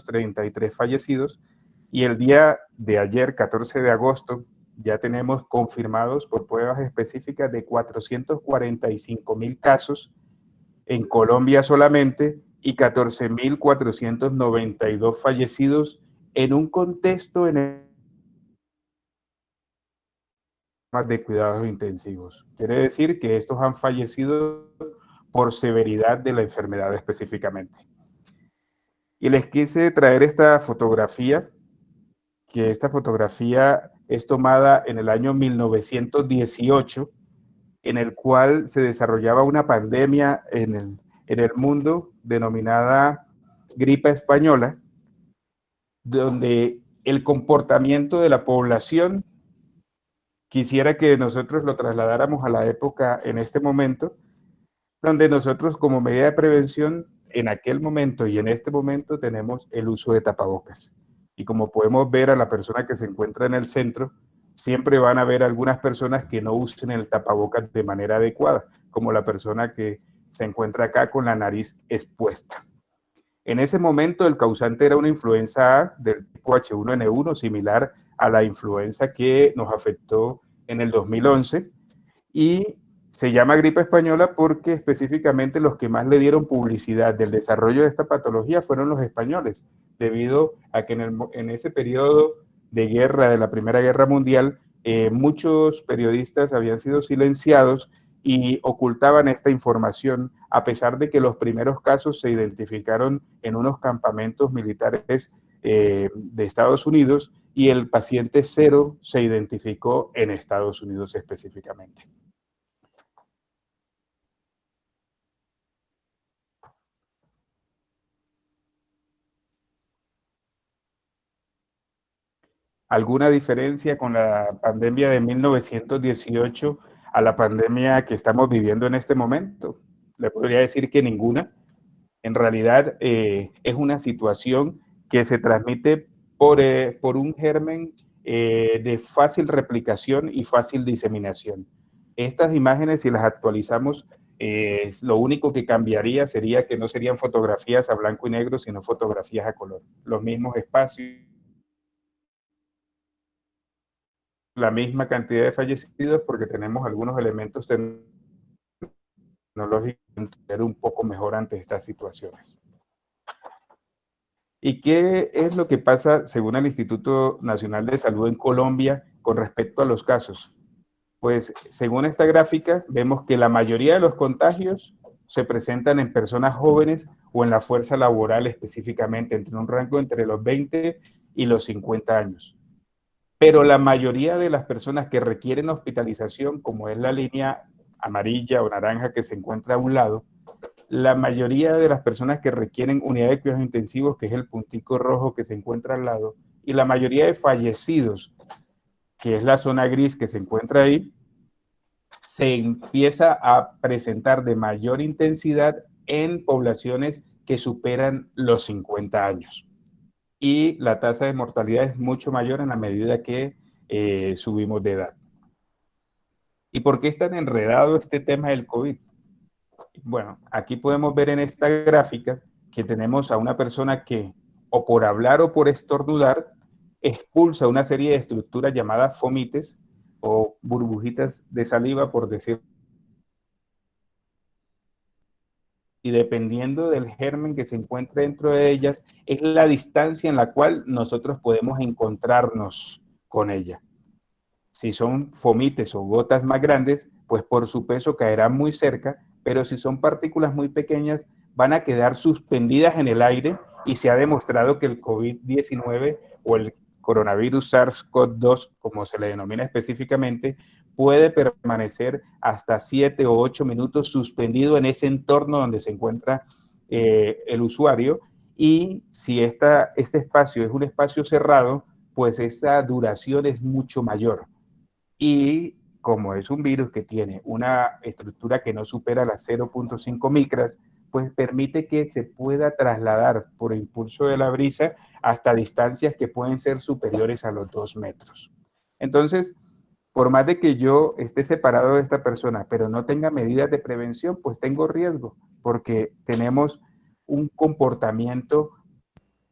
33 fallecidos, y el día de ayer, 14 de agosto, ya tenemos confirmados por pruebas específicas de 445.000 casos en Colombia solamente y 14.492 fallecidos en un contexto en el de cuidados intensivos. Quiere decir que estos han fallecido por severidad de la enfermedad específicamente. Y les quise traer esta fotografía, que esta fotografía es tomada en el año 1918, en el cual se desarrollaba una pandemia en el mundo denominada gripe española, donde el comportamiento de la población, quisiera que nosotros lo trasladáramos a la época en este momento, donde nosotros como medida de prevención en aquel momento y en este momento tenemos el uso de tapabocas. Y como podemos ver a la persona que se encuentra en el centro, siempre van a haber algunas personas que no usen el tapabocas de manera adecuada, como la persona que se encuentra acá con la nariz expuesta. En ese momento el causante era una influenza A del tipo H1N1, similar a la influenza que nos afectó en el 2011, y se llama gripe española porque específicamente los que más le dieron publicidad del desarrollo de esta patología fueron los españoles, debido a que en ese periodo de guerra, de la Primera Guerra Mundial, muchos periodistas habían sido silenciados y ocultaban esta información, a pesar de que los primeros casos se identificaron en unos campamentos militares de Estados Unidos y el paciente cero se identificó en Estados Unidos específicamente. ¿Alguna diferencia con la pandemia de 1918 a la pandemia que estamos viviendo en este momento? Le podría decir que ninguna. En realidad es una situación que se transmite por un germen de fácil replicación y fácil diseminación. Estas imágenes, si las actualizamos, lo único que cambiaría sería que no serían fotografías a blanco y negro, sino fotografías a color. Los mismos espacios, la misma cantidad de fallecidos, porque tenemos algunos elementos tecnológicos que ser un poco mejor ante estas situaciones. ¿Y qué es lo que pasa según el Instituto Nacional de Salud en Colombia con respecto a los casos? Pues según esta gráfica vemos que la mayoría de los contagios se presentan en personas jóvenes o en la fuerza laboral específicamente, entre un rango entre los 20 y los 50 años. Pero la mayoría de las personas que requieren hospitalización, como es la línea amarilla o naranja que se encuentra a un lado, la mayoría de las personas que requieren unidad de cuidados intensivos, que es el puntico rojo que se encuentra al lado, y la mayoría de fallecidos, que es la zona gris que se encuentra ahí, se empieza a presentar de mayor intensidad en poblaciones que superan los 50 años. Y la tasa de mortalidad es mucho mayor en la medida que subimos de edad. ¿Y por qué es tan enredado este tema del COVID? Bueno, aquí podemos ver en esta gráfica que tenemos a una persona que o por hablar o por estornudar expulsa una serie de estructuras llamadas fomites o burbujitas de saliva, por decirlo. Y dependiendo del germen que se encuentre dentro de ellas, es la distancia en la cual nosotros podemos encontrarnos con ella. Si son fomites o gotas más grandes, pues por su peso caerán muy cerca, pero si son partículas muy pequeñas, van a quedar suspendidas en el aire y se ha demostrado que el COVID-19 o el coronavirus SARS-CoV-2, como se le denomina específicamente, puede permanecer hasta 7 o 8 minutos suspendido en ese entorno donde se encuentra el usuario, y si este espacio es un espacio cerrado, pues esa duración es mucho mayor. Y como es un virus que tiene una estructura que no supera las 0.5 micras, pues permite que se pueda trasladar por impulso de la brisa hasta distancias que pueden ser superiores a los 2 metros. Entonces, por más de que yo esté separado de esta persona, pero no tenga medidas de prevención, pues tengo riesgo, porque tenemos un comportamiento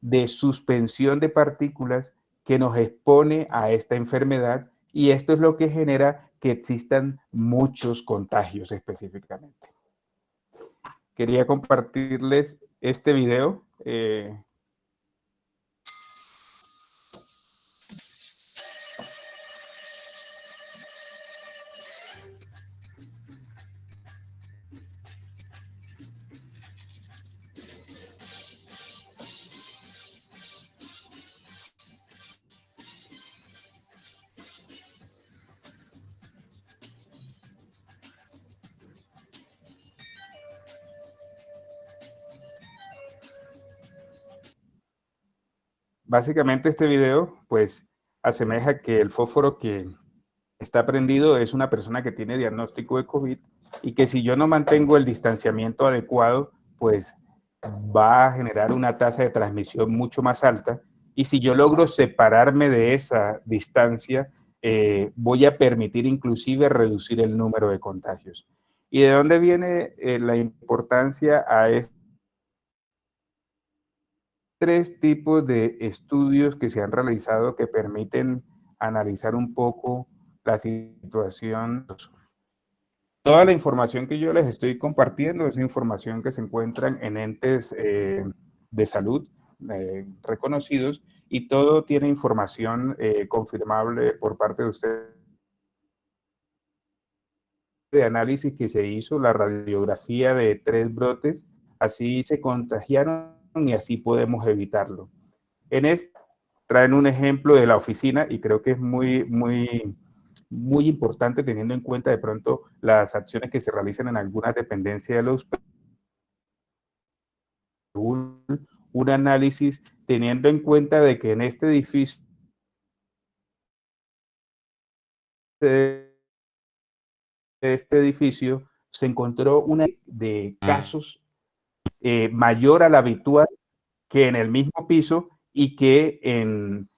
de suspensión de partículas que nos expone a esta enfermedad, y esto es lo que genera que existan muchos contagios específicamente. Quería compartirles este video. Básicamente este video pues asemeja que el fósforo que está prendido es una persona que tiene diagnóstico de COVID, y que si yo no mantengo el distanciamiento adecuado, pues va a generar una tasa de transmisión mucho más alta, y si yo logro separarme de esa distancia, voy a permitir inclusive reducir el número de contagios. ¿Y de dónde viene la importancia a este? Tres tipos de estudios que se han realizado que permiten analizar un poco la situación. Toda la información que yo les estoy compartiendo es información que se encuentran en entes de salud reconocidos, y todo tiene información confirmable por parte de ustedes, de análisis que se hizo, la radiografía de 3 brotes, así se contagiaron y así podemos evitarlo. En este traen un ejemplo de la oficina, y creo que es muy importante, teniendo en cuenta de pronto las acciones que se realizan en algunas dependencias de los, un análisis teniendo en cuenta de que en este edificio se encontró una de casos mayor a la habitual que en el mismo piso y que en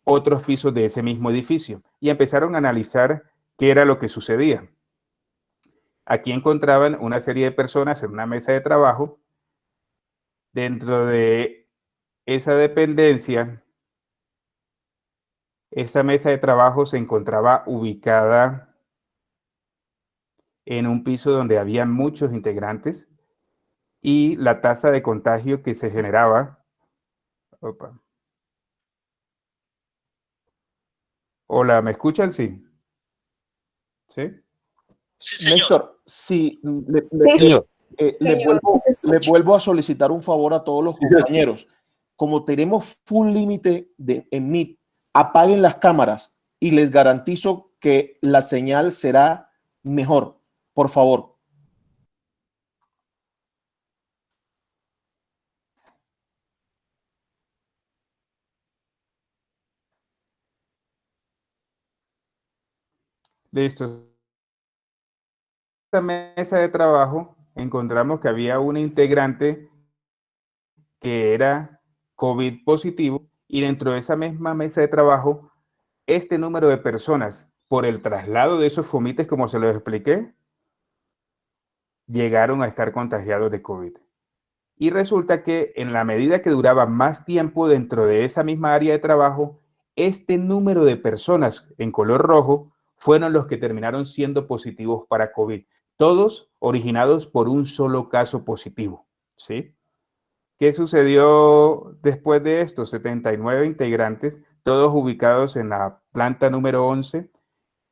otros pisos de ese mismo edificio, y empezaron a analizar qué era lo que sucedía. Aquí encontraban una serie de personas en una mesa de trabajo. Dentro de esa dependencia, esta mesa de trabajo se encontraba ubicada en un piso donde había muchos integrantes, y la tasa de contagio que se generaba. Opa. Hola, ¿me escuchan? Sí. ¿Sí? Sí, señor. Néstor, sí, Señor. le vuelvo a solicitar un favor a todos los compañeros. Como tenemos full límite en Meet, apaguen las cámaras y les garantizo que la señal será mejor. Por favor. Listo. Esta mesa de trabajo encontramos que había un integrante que era COVID positivo, y dentro de esa misma mesa de trabajo, este número de personas, por el traslado de esos fomites, como se los expliqué, llegaron a estar contagiados de COVID. Y resulta que en la medida que duraba más tiempo dentro de esa misma área de trabajo, este número de personas en color rojo fueron los que terminaron siendo positivos para COVID, todos originados por un solo caso positivo, ¿sí? ¿Qué sucedió después de esto? 79 integrantes, todos ubicados en la planta número 11,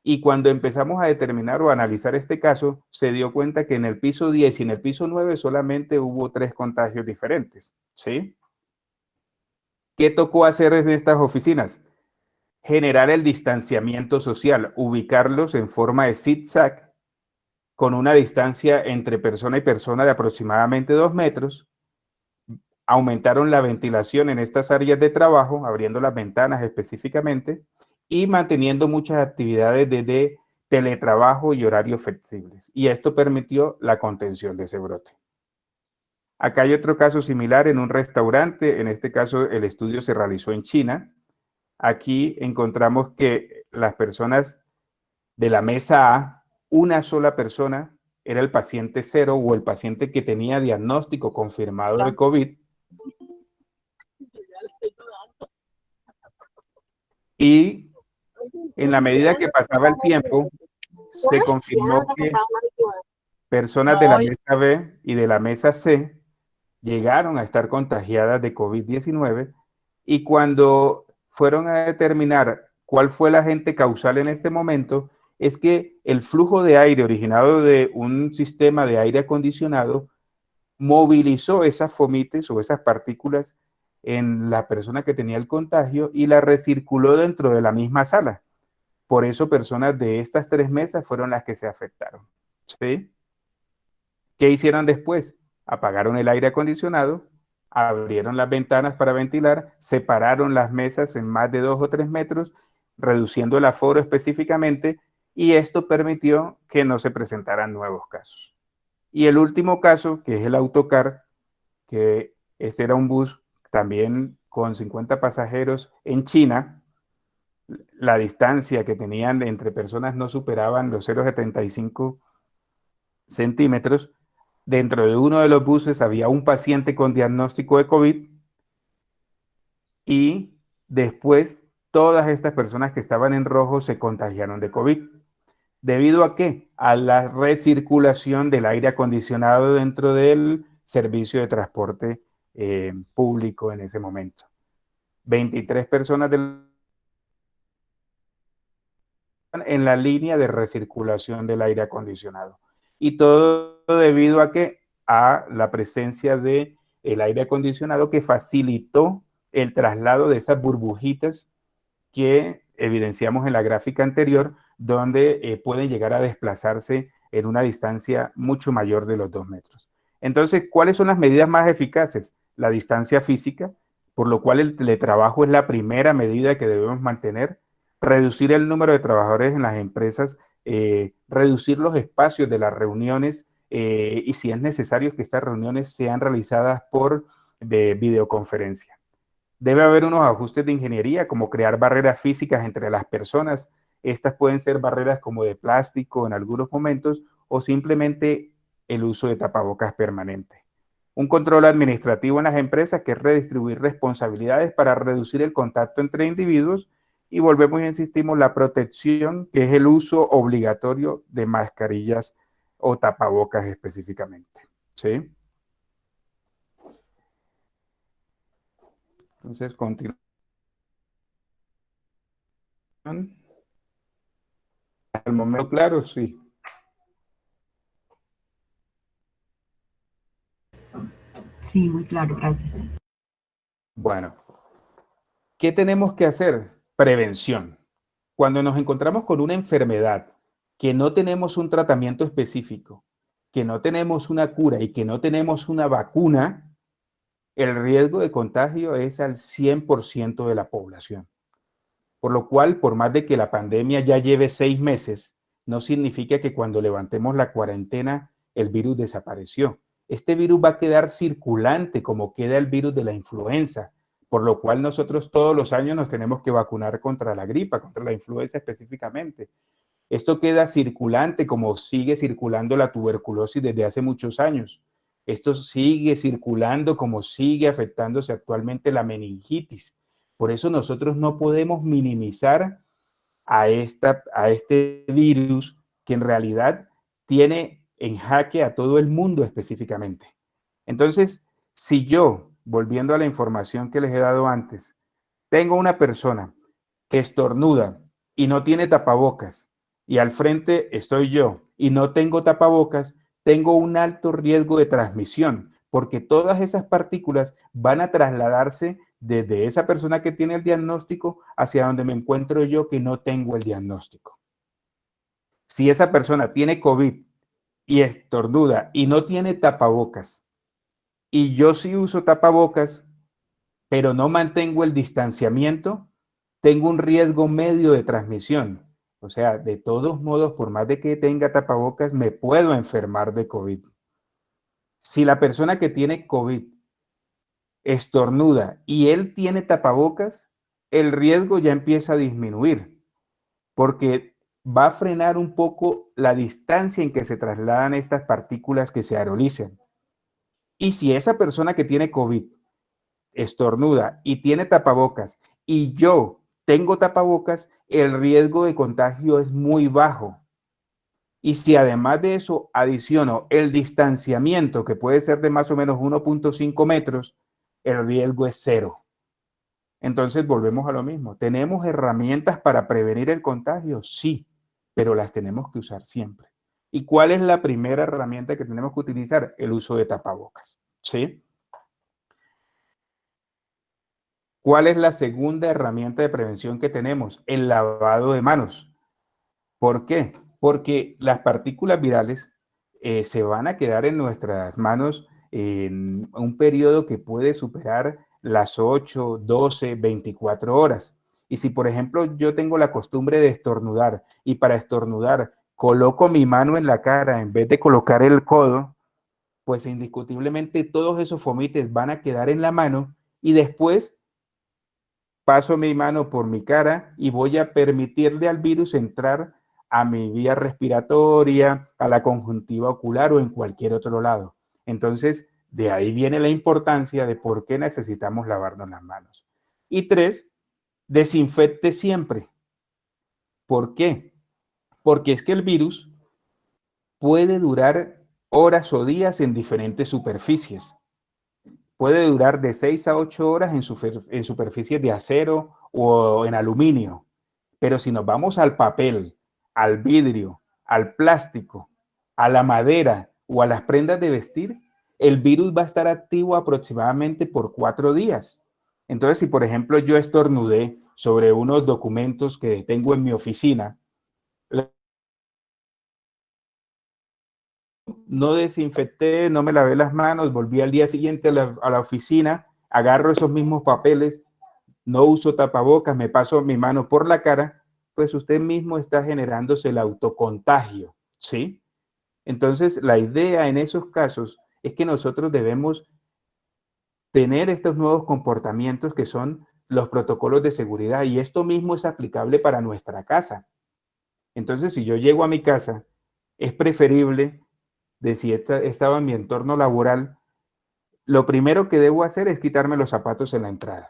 y cuando empezamos a determinar o analizar este caso, se dio cuenta que en el piso 10 y en el piso 9 solamente hubo 3 contagios diferentes, ¿sí? ¿Qué tocó hacer desde estas oficinas? Generar el distanciamiento social, ubicarlos en forma de zigzag, con una distancia entre persona y persona de aproximadamente 2 metros. Aumentaron la ventilación en estas áreas de trabajo, abriendo las ventanas específicamente, y manteniendo muchas actividades desde teletrabajo y horarios flexibles. Y esto permitió la contención de ese brote. Acá hay otro caso similar en un restaurante. En este caso, el estudio se realizó en China. Aquí encontramos que las personas de la mesa A, una sola persona era el paciente 0 o el paciente que tenía diagnóstico confirmado de COVID. Y en la medida que pasaba el tiempo, se confirmó que personas de la mesa B y de la mesa C llegaron a estar contagiadas de COVID-19 y cuando fueron a determinar cuál fue el agente causal en este momento, es que el flujo de aire originado de un sistema de aire acondicionado movilizó esas fomites o esas partículas en la persona que tenía el contagio y la recirculó dentro de la misma sala. Por eso personas de estas 3 mesas fueron las que se afectaron. ¿Sí? ¿Qué hicieron después? Apagaron el aire acondicionado, abrieron las ventanas para ventilar, separaron las mesas en más de 2 o 3 metros, reduciendo el aforo específicamente, y esto permitió que no se presentaran nuevos casos. Y el último caso, que es el autocar, que este era un bus también con 50 pasajeros en China, la distancia que tenían entre personas no superaban los 0,75 centímetros. Dentro de uno de los buses había un paciente con diagnóstico de COVID y después todas estas personas que estaban en rojo se contagiaron de COVID. ¿Debido a qué? A la recirculación del aire acondicionado dentro del servicio de transporte público en ese momento. 23 personas en la línea de recirculación del aire acondicionado. Y todo debido a que a la presencia de el aire acondicionado que facilitó el traslado de esas burbujitas que evidenciamos en la gráfica anterior, donde pueden llegar a desplazarse en una distancia mucho mayor de los 2 metros. Entonces, ¿cuáles son las medidas más eficaces? La distancia física, por lo cual el teletrabajo es la primera medida que debemos mantener, reducir el número de trabajadores en las empresas, reducir los espacios de las reuniones y si es necesario que estas reuniones sean realizadas por videoconferencia. Debe haber unos ajustes de ingeniería, como crear barreras físicas entre las personas. Estas pueden ser barreras como de plástico en algunos momentos o simplemente el uso de tapabocas permanente. Un control administrativo en las empresas, que es redistribuir responsabilidades para reducir el contacto entre individuos. Y volvemos y insistimos, la protección, que es el uso obligatorio de mascarillas o tapabocas específicamente. ¿Sí? Entonces, continuamos. Al momento, claro, sí. Sí, muy claro, gracias. Bueno, ¿qué tenemos que hacer? Prevención. Cuando nos encontramos con una enfermedad que no tenemos un tratamiento específico, que no tenemos una cura y que no tenemos una vacuna, el riesgo de contagio es al 100% de la población. Por lo cual, por más de que la pandemia ya lleve 6 meses, no significa que cuando levantemos la cuarentena el virus desapareció. Este virus va a quedar circulante como queda el virus de la influenza, por lo cual nosotros todos los años nos tenemos que vacunar contra la gripa, contra la influenza específicamente. Esto queda circulante como sigue circulando la tuberculosis desde hace muchos años. Esto sigue circulando como sigue afectándose actualmente la meningitis. Por eso nosotros no podemos minimizar a este virus que en realidad tiene en jaque a todo el mundo específicamente. Entonces, si yo, volviendo a la información que les he dado antes, tengo una persona que estornuda y no tiene tapabocas, y al frente estoy yo y no tengo tapabocas, tengo un alto riesgo de transmisión, porque todas esas partículas van a trasladarse desde esa persona que tiene el diagnóstico hacia donde me encuentro yo que no tengo el diagnóstico. Si esa persona tiene COVID y estornuda y no tiene tapabocas, y yo sí uso tapabocas, pero no mantengo el distanciamiento, tengo un riesgo medio de transmisión. O sea, de todos modos, por más de que tenga tapabocas, me puedo enfermar de COVID. Si la persona que tiene COVID estornuda y él tiene tapabocas, el riesgo ya empieza a disminuir, porque va a frenar un poco la distancia en que se trasladan estas partículas que se aerolizan. Y si esa persona que tiene COVID estornuda y tiene tapabocas y yo tengo tapabocas, el riesgo de contagio es muy bajo. Y si además de eso adiciono el distanciamiento, que puede ser de más o menos 1.5 metros, el riesgo es cero. Entonces volvemos a lo mismo. ¿Tenemos herramientas para prevenir el contagio? Sí, pero las tenemos que usar siempre. ¿Y cuál es la primera herramienta que tenemos que utilizar? El uso de tapabocas. ¿Sí? ¿Cuál es la segunda herramienta de prevención que tenemos? El lavado de manos. ¿Por qué? Porque las partículas virales se van a quedar en nuestras manos en un periodo que puede superar las 8, 12, 24 horas. Y si, por ejemplo, yo tengo la costumbre de estornudar y para estornudar coloco mi mano en la cara en vez de colocar el codo, pues indiscutiblemente todos esos fomites van a quedar en la mano y después paso mi mano por mi cara y voy a permitirle al virus entrar a mi vía respiratoria, a la conjuntiva ocular o en cualquier otro lado. Entonces, de ahí viene la importancia de por qué necesitamos lavarnos las manos. Y 3, desinfecte siempre. ¿Por qué? Porque es que el virus puede durar horas o días en diferentes superficies. Puede durar de 6 a 8 horas en superficies de acero o en aluminio. Pero si nos vamos al papel, al vidrio, al plástico, a la madera o a las prendas de vestir, el virus va a estar activo aproximadamente por 4 días. Entonces, si por ejemplo yo estornudé sobre unos documentos que tengo en mi oficina, no desinfecté, no me lavé las manos, volví al día siguiente a la oficina, agarro esos mismos papeles, no uso tapabocas, me paso mi mano por la cara, pues usted mismo está generándose el autocontagio, ¿sí? Entonces, la idea en esos casos es que nosotros debemos tener estos nuevos comportamientos que son los protocolos de seguridad y esto mismo es aplicable para nuestra casa. Entonces, si yo llego a mi casa, es preferible de si estaba en mi entorno laboral, lo primero que debo hacer es quitarme los zapatos en la entrada.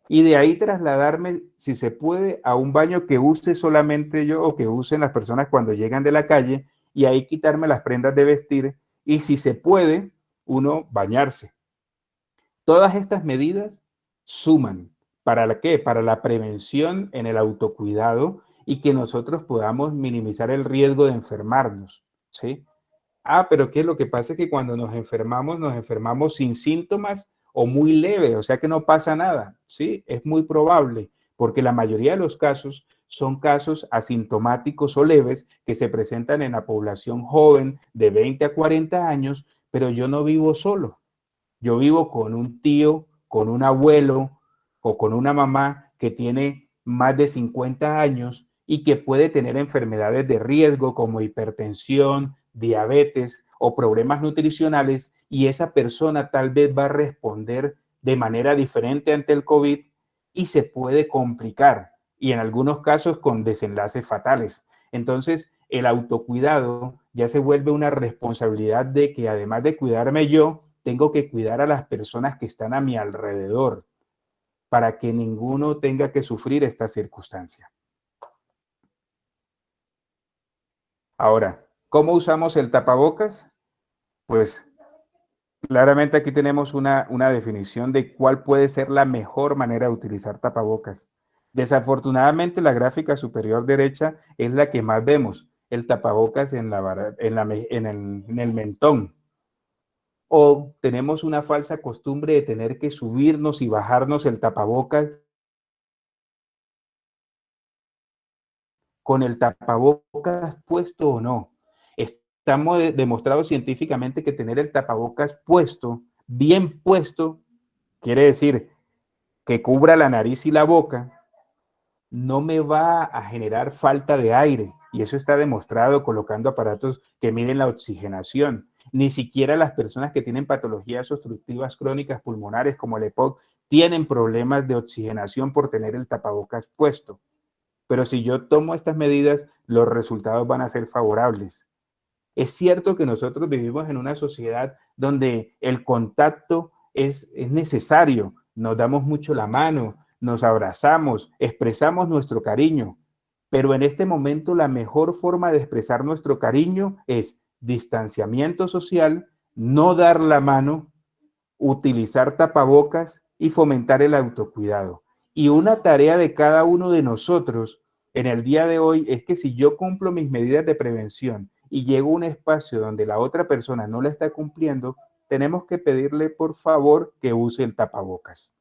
Y de ahí trasladarme, si se puede, a un baño que use solamente yo o que usen las personas cuando llegan de la calle y ahí quitarme las prendas de vestir y si se puede, uno bañarse. Todas estas medidas suman. ¿Para la qué? Para la prevención en el autocuidado y que nosotros podamos minimizar el riesgo de enfermarnos, ¿sí? Pero ¿qué es lo que pasa? Es que cuando nos enfermamos sin síntomas o muy leve, o sea que no pasa nada, ¿sí? Es muy probable, porque la mayoría de los casos son casos asintomáticos o leves que se presentan en la población joven de 20 a 40 años, pero yo no vivo solo. Yo vivo con un tío, con un abuelo o con una mamá que tiene más de 50 años y que puede tener enfermedades de riesgo como hipertensión, diabetes o problemas nutricionales y esa persona tal vez va a responder de manera diferente ante el COVID y se puede complicar y en algunos casos con desenlaces fatales. Entonces, el autocuidado ya se vuelve una responsabilidad de que además de cuidarme yo, tengo que cuidar a las personas que están a mi alrededor para que ninguno tenga que sufrir esta circunstancia. Ahora, ¿cómo usamos el tapabocas? Pues claramente aquí tenemos una definición de cuál puede ser la mejor manera de utilizar tapabocas. Desafortunadamente, la gráfica superior derecha es la que más vemos, el tapabocas en el mentón. O tenemos una falsa costumbre de tener que subirnos y bajarnos el tapabocas con el tapabocas puesto o no. Estamos demostrado científicamente que tener el tapabocas puesto, bien puesto, quiere decir que cubra la nariz y la boca, no me va a generar falta de aire. Y eso está demostrado colocando aparatos que miden la oxigenación. Ni siquiera las personas que tienen patologías obstructivas crónicas pulmonares como el EPOC tienen problemas de oxigenación por tener el tapabocas puesto. Pero si yo tomo estas medidas, los resultados van a ser favorables. Es cierto que nosotros vivimos en una sociedad donde el contacto es necesario, nos damos mucho la mano, nos abrazamos, expresamos nuestro cariño, pero en este momento la mejor forma de expresar nuestro cariño es distanciamiento social, no dar la mano, utilizar tapabocas y fomentar el autocuidado. Y una tarea de cada uno de nosotros en el día de hoy es que si yo cumplo mis medidas de prevención y llego a un espacio donde la otra persona no la está cumpliendo, tenemos que pedirle por favor que use el tapabocas.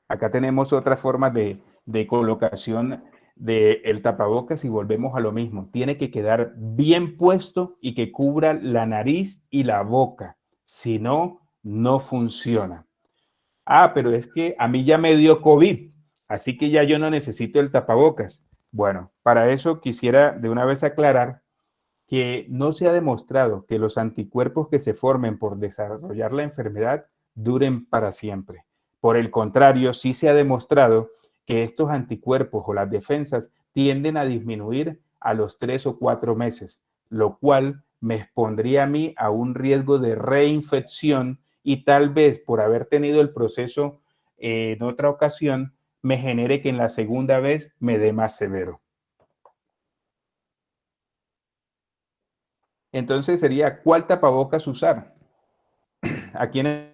Acá tenemos otra forma de colocación del tapabocas y volvemos a lo mismo. Tiene que quedar bien puesto y que cubra la nariz y la boca. Si no, no funciona. Ah, pero es que a mí ya me dio COVID, así que ya yo no necesito el tapabocas. Bueno, para eso quisiera de una vez aclarar que no se ha demostrado que los anticuerpos que se formen por desarrollar la enfermedad duren para siempre. Por el contrario, sí se ha demostrado que estos anticuerpos o las defensas tienden a disminuir a los 3 o 4 meses, lo cual me expondría a mí a un riesgo de reinfección y tal vez por haber tenido el proceso en otra ocasión, me genere que en la segunda vez me dé más severo. Entonces sería, ¿cuál tapabocas usar? Aquí en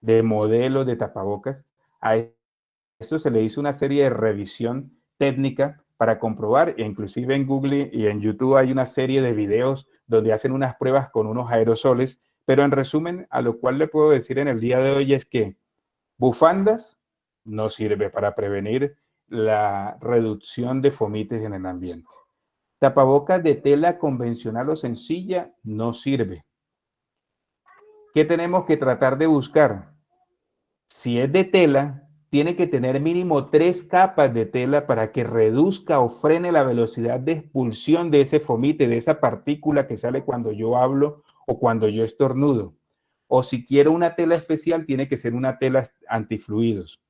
de modelos de tapabocas, a esto se le hizo una serie de revisión técnica para comprobar, e inclusive en Google y en YouTube hay una serie de videos donde hacen unas pruebas con unos aerosoles, pero en resumen, a lo cual le puedo decir en el día de hoy es que bufandas no sirve para prevenir la reducción de fomites en el ambiente. Tapabocas de tela convencional o sencilla no sirve. ¿Qué tenemos que tratar de buscar? Si es de tela, tiene que tener mínimo 3 capas de tela para que reduzca o frene la velocidad de expulsión de ese fomite, de esa partícula que sale cuando yo hablo o cuando yo estornudo. O si quiero una tela especial, tiene que ser una tela antifluidos.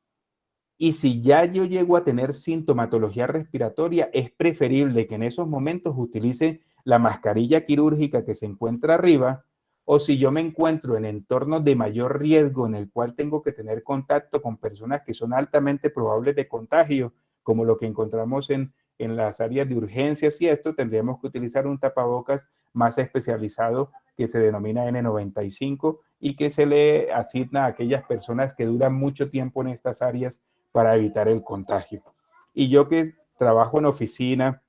Y si ya yo llego a tener sintomatología respiratoria, es preferible que en esos momentos utilice la mascarilla quirúrgica que se encuentra arriba, o si yo me encuentro en entornos de mayor riesgo en el cual tengo que tener contacto con personas que son altamente probables de contagio, como lo que encontramos en las áreas de urgencias y esto, tendríamos que utilizar un tapabocas más especializado que se denomina N95 y que se le asigna a aquellas personas que duran mucho tiempo en estas áreas para evitar el contagio. Y yo que trabajo en oficina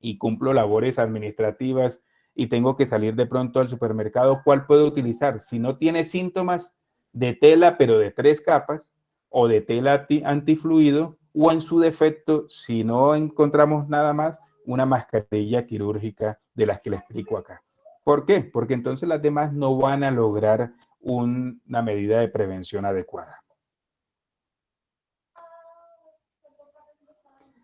y cumplo labores administrativas y tengo que salir de pronto al supermercado, ¿cuál puedo utilizar? Si no tiene síntomas, de tela, pero de 3 capas, o de tela antifluido, o en su defecto, si no encontramos nada más, una mascarilla quirúrgica de las que le explico acá. ¿Por qué? Porque entonces las demás no van a lograr una medida de prevención adecuada.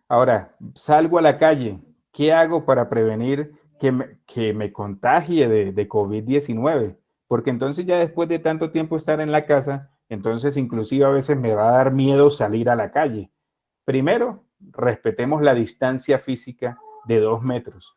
Ahora, salgo a la calle, ¿qué hago para prevenir que me contagie de COVID-19? Porque entonces ya después de tanto tiempo estar en la casa, entonces inclusive a veces me va a dar miedo salir a la calle. Primero, respetemos la distancia física de 2 metros.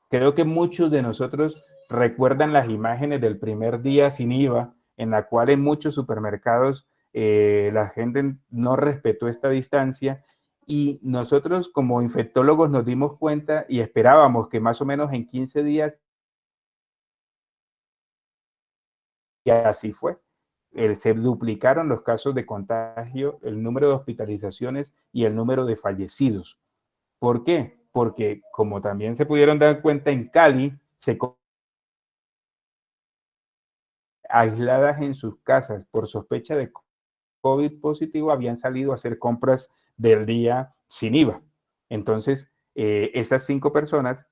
Creo que muchos de nosotros recuerdan las imágenes del primer día sin IVA, en la cual en muchos supermercados la gente no respetó esta distancia y nosotros como infectólogos nos dimos cuenta y esperábamos que más o menos en 15 días, y así fue. Se duplicaron los casos de contagio, el número de hospitalizaciones y el número de fallecidos. ¿Por qué? Porque como también se pudieron dar cuenta en Cali, aisladas en sus casas por sospecha de COVID positivo, habían salido a hacer compras del día sin IVA. Entonces, esas 5 personas,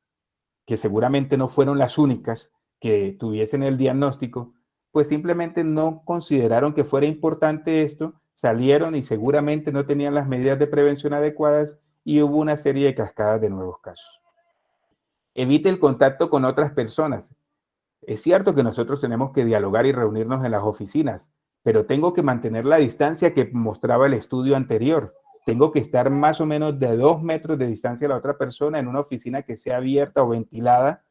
que seguramente no fueron las únicas que tuviesen el diagnóstico, pues simplemente no consideraron que fuera importante esto, salieron y seguramente no tenían las medidas de prevención adecuadas y hubo una serie de cascadas de nuevos casos. Evite el contacto con otras personas. Es cierto que nosotros tenemos que dialogar y reunirnos en las oficinas, pero tengo que mantener la distancia que mostraba el estudio anterior. Tengo que estar más o menos de 2 metros de distancia de la otra persona en una oficina que sea abierta o ventilada.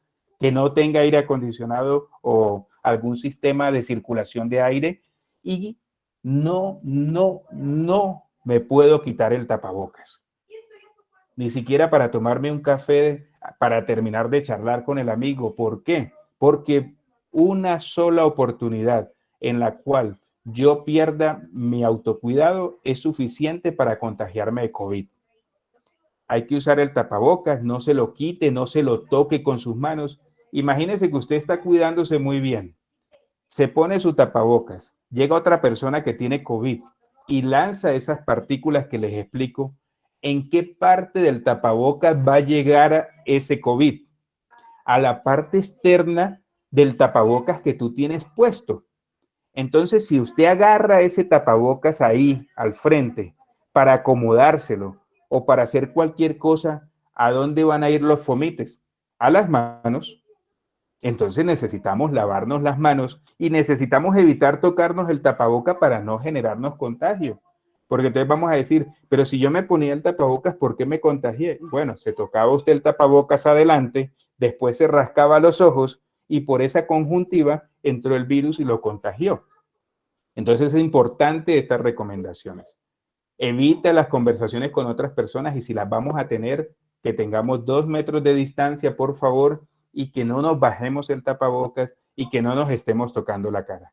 que no tenga aire acondicionado o algún sistema de circulación de aire, y no me puedo quitar el tapabocas. Ni siquiera para tomarme un café, para terminar de charlar con el amigo. ¿Por qué? Porque una sola oportunidad en la cual yo pierda mi autocuidado es suficiente para contagiarme de COVID. Hay que usar el tapabocas, no se lo quite, no se lo toque con sus manos. Imagínese que usted está cuidándose muy bien, se pone su tapabocas, llega otra persona que tiene COVID y lanza esas partículas que les explico. ¿En qué parte del tapabocas va a llegar ese COVID? A la parte externa del tapabocas que tú tienes puesto. Entonces, si usted agarra ese tapabocas ahí al frente para acomodárselo o para hacer cualquier cosa, ¿a dónde van a ir los fomites? A las manos. Entonces necesitamos lavarnos las manos y necesitamos evitar tocarnos el tapaboca para no generarnos contagio. Porque entonces vamos a decir, pero si yo me ponía el tapabocas, ¿por qué me contagié? Bueno, se tocaba usted el tapabocas adelante, después se rascaba los ojos y por esa conjuntiva entró el virus y lo contagió. Entonces es importante estas recomendaciones. Evita las conversaciones con otras personas y si las vamos a tener, que tengamos 2 metros de distancia, por favor, y que no nos bajemos el tapabocas y que no nos estemos tocando la cara.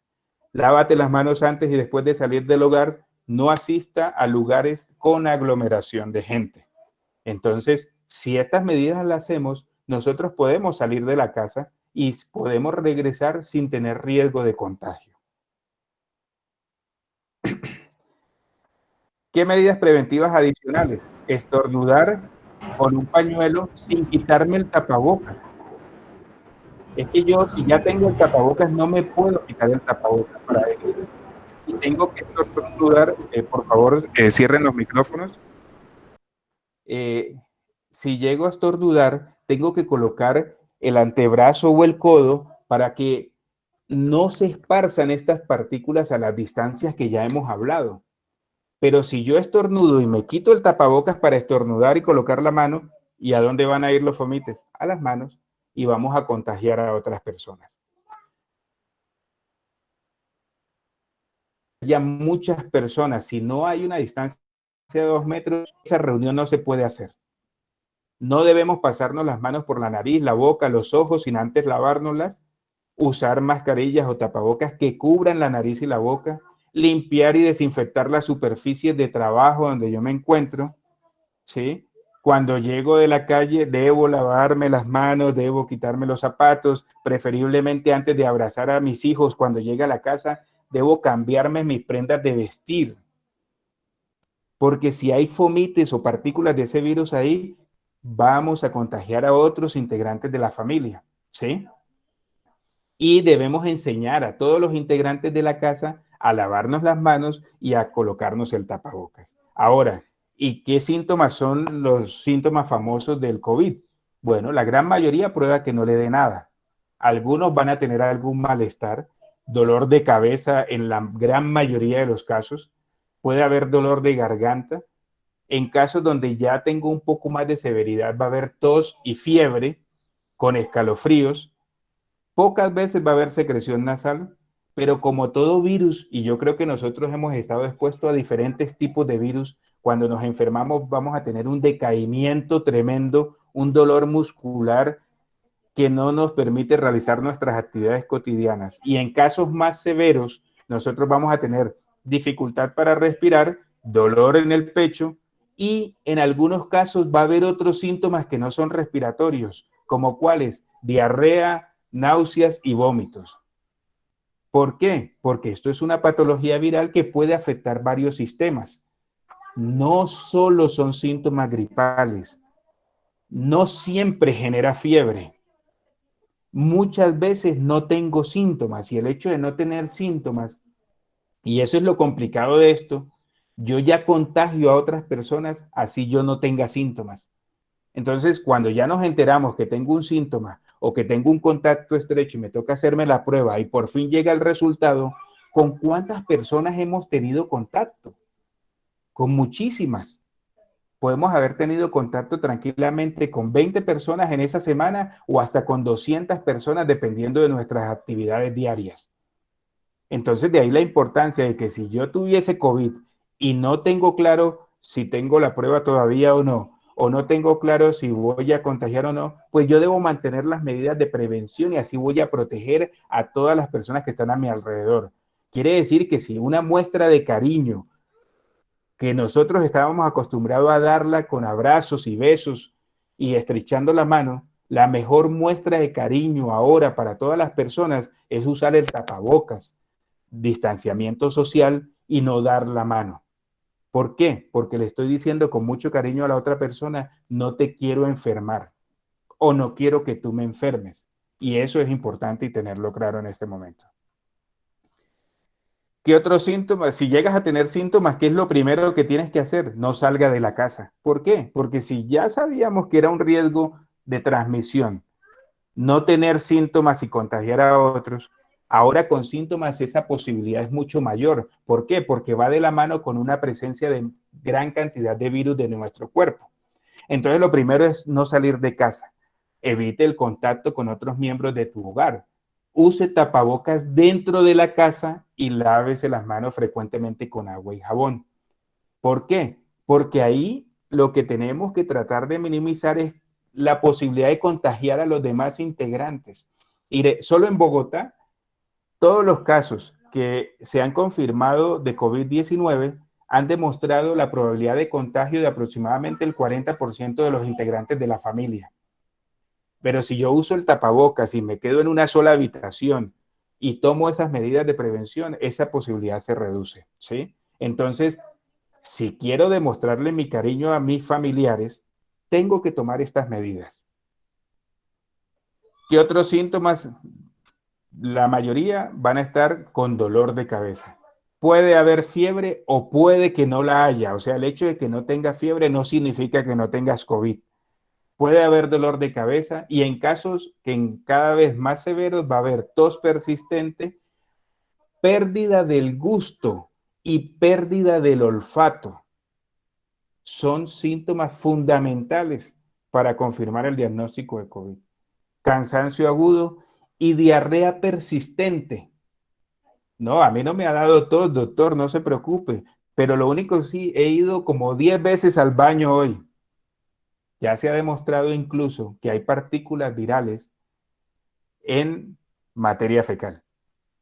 Lávate las manos antes y después de salir del hogar. No asista a lugares con aglomeración de gente. Entonces, si estas medidas las hacemos, nosotros podemos salir de la casa y podemos regresar sin tener riesgo de contagio. ¿Qué medidas preventivas adicionales? Estornudar con un pañuelo sin quitarme el tapabocas. Es que yo, si ya tengo el tapabocas, no me puedo quitar el tapabocas para eso. Y tengo que estornudar, por favor, cierren los micrófonos. Si llego a estornudar, tengo que colocar el antebrazo o el codo para que no se esparzan estas partículas a las distancias que ya hemos hablado. Pero si yo estornudo y me quito el tapabocas para estornudar y colocar la mano, ¿y a dónde van a ir los fomites? A las manos, y vamos a contagiar a otras personas. Ya muchas personas, si no hay una distancia de 2 metros, esa reunión no se puede hacer. No debemos pasarnos las manos por la nariz, la boca, los ojos sin antes lavárnoslas, usar mascarillas o tapabocas que cubran la nariz y la boca, limpiar y desinfectar las superficies de trabajo donde yo me encuentro, ¿sí? Cuando llego de la calle, debo lavarme las manos, debo quitarme los zapatos, preferiblemente antes de abrazar a mis hijos cuando llegue a la casa, debo cambiarme mis prendas de vestir. Porque si hay fomites o partículas de ese virus ahí, vamos a contagiar a otros integrantes de la familia, ¿sí? Y debemos enseñar a todos los integrantes de la casa a lavarnos las manos y a colocarnos el tapabocas. Ahora, ¿y qué síntomas son los síntomas famosos del COVID? Bueno, la gran mayoría prueba que no le dé nada. Algunos van a tener algún malestar, dolor de cabeza en la gran mayoría de los casos. Puede haber dolor de garganta. En casos donde ya tengo un poco más de severidad, va a haber tos y fiebre con escalofríos. Pocas veces va a haber secreción nasal, pero como todo virus, y yo creo que nosotros hemos estado expuestos a diferentes tipos de virus, cuando nos enfermamos vamos a tener un decaimiento tremendo, un dolor muscular que no nos permite realizar nuestras actividades cotidianas. Y en casos más severos, nosotros vamos a tener dificultad para respirar, dolor en el pecho y en algunos casos va a haber otros síntomas que no son respiratorios, como cuáles, diarrea, náuseas y vómitos. ¿Por qué? Porque esto es una patología viral que puede afectar varios sistemas. No solo son síntomas gripales, no siempre genera fiebre. Muchas veces no tengo síntomas y el hecho de no tener síntomas, y eso es lo complicado de esto, yo ya contagio a otras personas así yo no tenga síntomas. Entonces, cuando ya nos enteramos que tengo un síntoma o que tengo un contacto estrecho y me toca hacerme la prueba y por fin llega el resultado, ¿con cuántas personas hemos tenido contacto? Con muchísimas. Podemos haber tenido contacto tranquilamente con 20 personas en esa semana o hasta con 200 personas dependiendo de nuestras actividades diarias. Entonces, de ahí la importancia de que si yo tuviese COVID y no tengo claro si tengo la prueba todavía o no tengo claro si voy a contagiar o no, pues yo debo mantener las medidas de prevención y así voy a proteger a todas las personas que están a mi alrededor. Quiere decir que si una muestra de cariño que nosotros estábamos acostumbrados a darla con abrazos y besos y estrechando la mano, la mejor muestra de cariño ahora para todas las personas es usar el tapabocas, distanciamiento social y no dar la mano. ¿Por qué? Porque le estoy diciendo con mucho cariño a la otra persona, no te quiero enfermar o no quiero que tú me enfermes. Y eso es importante y tenerlo claro en este momento. ¿Qué otros síntomas? Si llegas a tener síntomas, ¿qué es lo primero que tienes que hacer? No salga de la casa. ¿Por qué? Porque si ya sabíamos que era un riesgo de transmisión, no tener síntomas y contagiar a otros, ahora con síntomas esa posibilidad es mucho mayor. ¿Por qué? Porque va de la mano con una presencia de gran cantidad de virus de nuestro cuerpo. Entonces, lo primero es no salir de casa. Evite el contacto con otros miembros de tu hogar. Use tapabocas dentro de la casa y lávese las manos frecuentemente con agua y jabón. ¿Por qué? Porque ahí lo que tenemos que tratar de minimizar es la posibilidad de contagiar a los demás integrantes. Y solo en Bogotá, todos los casos que se han confirmado de COVID-19 han demostrado la probabilidad de contagio de aproximadamente el 40% de los integrantes de la familia. Pero si yo uso el tapabocas y me quedo en una sola habitación y tomo esas medidas de prevención, esa posibilidad se reduce, ¿sí? Entonces, si quiero demostrarle mi cariño a mis familiares, tengo que tomar estas medidas. ¿Qué otros síntomas? La mayoría van a estar con dolor de cabeza. Puede haber fiebre o puede que no la haya. O sea, el hecho de que no tengas fiebre no significa que no tengas COVID. Puede haber dolor de cabeza y en casos que en cada vez más severos va a haber tos persistente, pérdida del gusto y pérdida del olfato. Son síntomas fundamentales para confirmar el diagnóstico de COVID. Cansancio agudo y diarrea persistente. No, a mí no me ha dado tos, doctor, no se preocupe, pero lo único sí, he ido como 10 veces al baño hoy. Ya se ha demostrado incluso que hay partículas virales en materia fecal.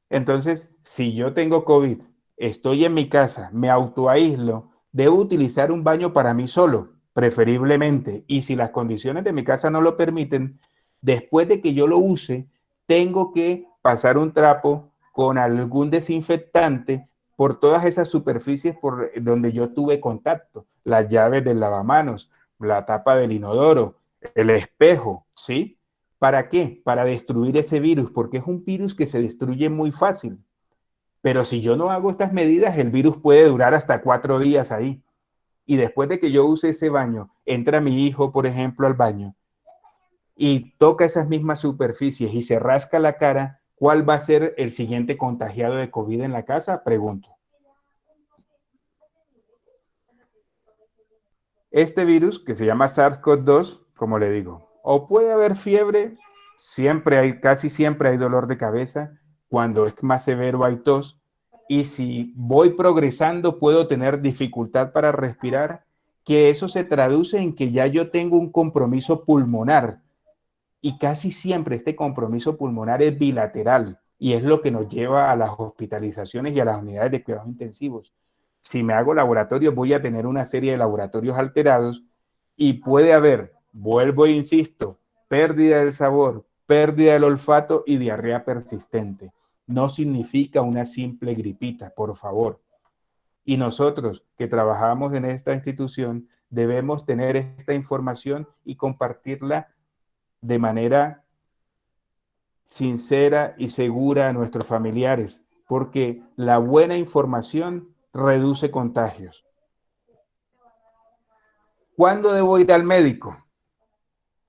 Entonces, si yo tengo COVID, estoy en mi casa, me autoaíslo, debo utilizar un baño para mí solo, preferiblemente. Y si las condiciones de mi casa no lo permiten, después de que yo lo use, tengo que pasar un trapo con algún desinfectante por todas esas superficies por donde yo tuve contacto, las llaves del lavamanos, la tapa del inodoro, el espejo, ¿sí? ¿Para qué? Para destruir ese virus, porque es un virus que se destruye muy fácil. Pero si yo no hago estas medidas, el virus puede durar hasta 4 días ahí. Y después de que yo use ese baño, entra mi hijo, por ejemplo, al baño y toca esas mismas superficies y se rasca la cara, ¿cuál va a ser el siguiente contagiado de COVID en la casa? Pregunto. Este virus, que se llama SARS-CoV-2, como le digo, o puede haber fiebre, casi siempre hay dolor de cabeza, cuando es más severo hay tos, y si voy progresando puedo tener dificultad para respirar, que eso se traduce en que ya yo tengo un compromiso pulmonar, y casi siempre este compromiso pulmonar es bilateral, y es lo que nos lleva a las hospitalizaciones y a las unidades de cuidados intensivos. Si me hago laboratorio, voy a tener una serie de laboratorios alterados y puede haber, vuelvo e insisto, pérdida del sabor, pérdida del olfato y diarrea persistente. No significa una simple gripita, por favor. Y nosotros que trabajamos en esta institución debemos tener esta información y compartirla de manera sincera y segura a nuestros familiares, porque la buena información reduce contagios. ¿Cuándo debo ir al médico?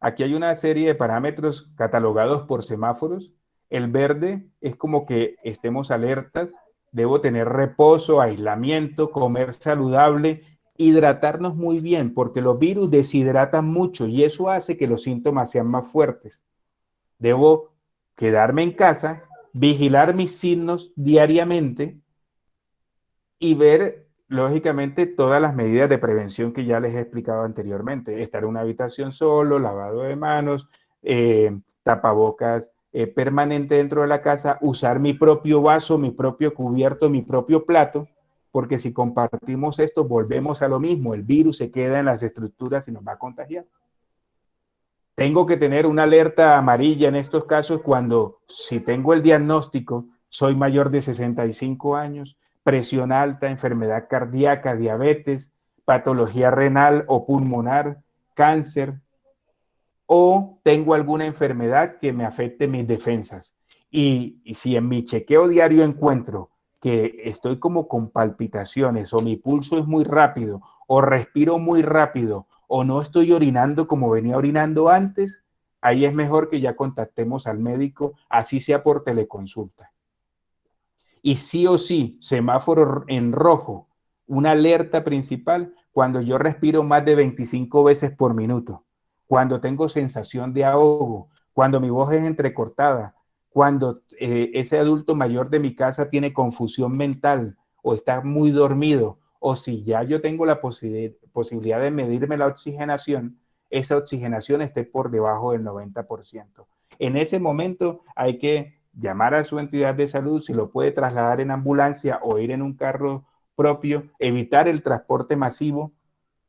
Aquí hay una serie de parámetros catalogados por semáforos. El verde es como que estemos alertas, debo tener reposo, aislamiento, comer saludable, hidratarnos muy bien, porque los virus deshidratan mucho y eso hace que los síntomas sean más fuertes. Debo quedarme en casa, vigilar mis signos diariamente y ver, lógicamente, todas las medidas de prevención que ya les he explicado anteriormente. Estar en una habitación solo, lavado de manos, tapabocas permanente dentro de la casa, usar mi propio vaso, mi propio cubierto, mi propio plato, porque si compartimos esto, volvemos a lo mismo. El virus se queda en las estructuras y nos va a contagiar. Tengo que tener una alerta amarilla en estos casos cuando, si tengo el diagnóstico, soy mayor de 65 años, presión alta, enfermedad cardíaca, diabetes, patología renal o pulmonar, cáncer, o tengo alguna enfermedad que me afecte mis defensas. Y si en mi chequeo diario encuentro que estoy como con palpitaciones o mi pulso es muy rápido o respiro muy rápido o no estoy orinando como venía orinando antes, ahí es mejor que ya contactemos al médico, así sea por teleconsulta. Y sí o sí, semáforo en rojo, una alerta principal cuando yo respiro más de 25 veces por minuto, cuando tengo sensación de ahogo, cuando mi voz es entrecortada, cuando ese adulto mayor de mi casa tiene confusión mental o está muy dormido, o si ya yo tengo la posibilidad de medirme la oxigenación, esa oxigenación esté por debajo del 90%. En ese momento hay que llamar a su entidad de salud, si lo puede trasladar en ambulancia o ir en un carro propio, evitar el transporte masivo.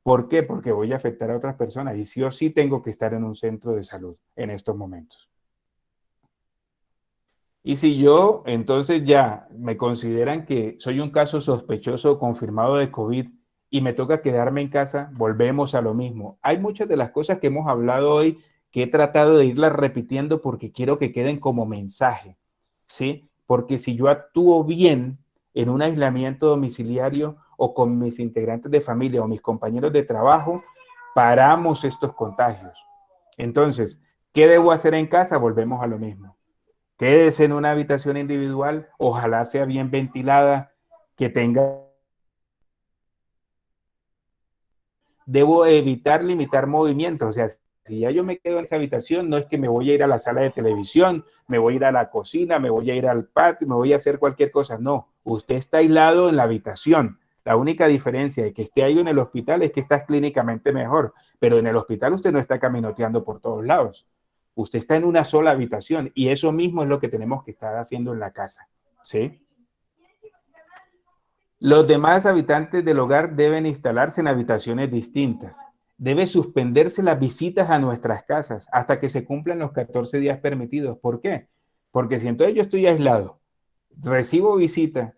¿Por qué? Porque voy a afectar a otras personas y sí o sí tengo que estar en un centro de salud en estos momentos. Y si yo entonces ya me consideran que soy un caso sospechoso o confirmado de COVID y me toca quedarme en casa, volvemos a lo mismo. Hay muchas de las cosas que hemos hablado hoy que he tratado de irlas repitiendo porque quiero que queden como mensaje, ¿sí? Porque si yo actúo bien en un aislamiento domiciliario o con mis integrantes de familia o mis compañeros de trabajo, paramos estos contagios. Entonces, ¿qué debo hacer en casa? Volvemos a lo mismo. Quédese en una habitación individual, ojalá sea bien ventilada, que tenga... Debo evitar limitar movimientos, o sea, si ya yo me quedo en esa habitación, no es que me voy a ir a la sala de televisión, me voy a ir a la cocina, me voy a ir al patio, me voy a hacer cualquier cosa, no, usted está aislado en la habitación. La única diferencia de que esté ahí en el hospital es que estás clínicamente mejor, pero en el hospital usted no está caminoteando por todos lados. Usted está en una sola habitación y eso mismo es lo que tenemos que estar haciendo en la casa, ¿sí? Los demás habitantes del hogar deben instalarse en habitaciones distintas. Debe suspenderse las visitas a nuestras casas hasta que se cumplan los 14 días permitidos. ¿Por qué? Porque si entonces yo estoy aislado, recibo visita,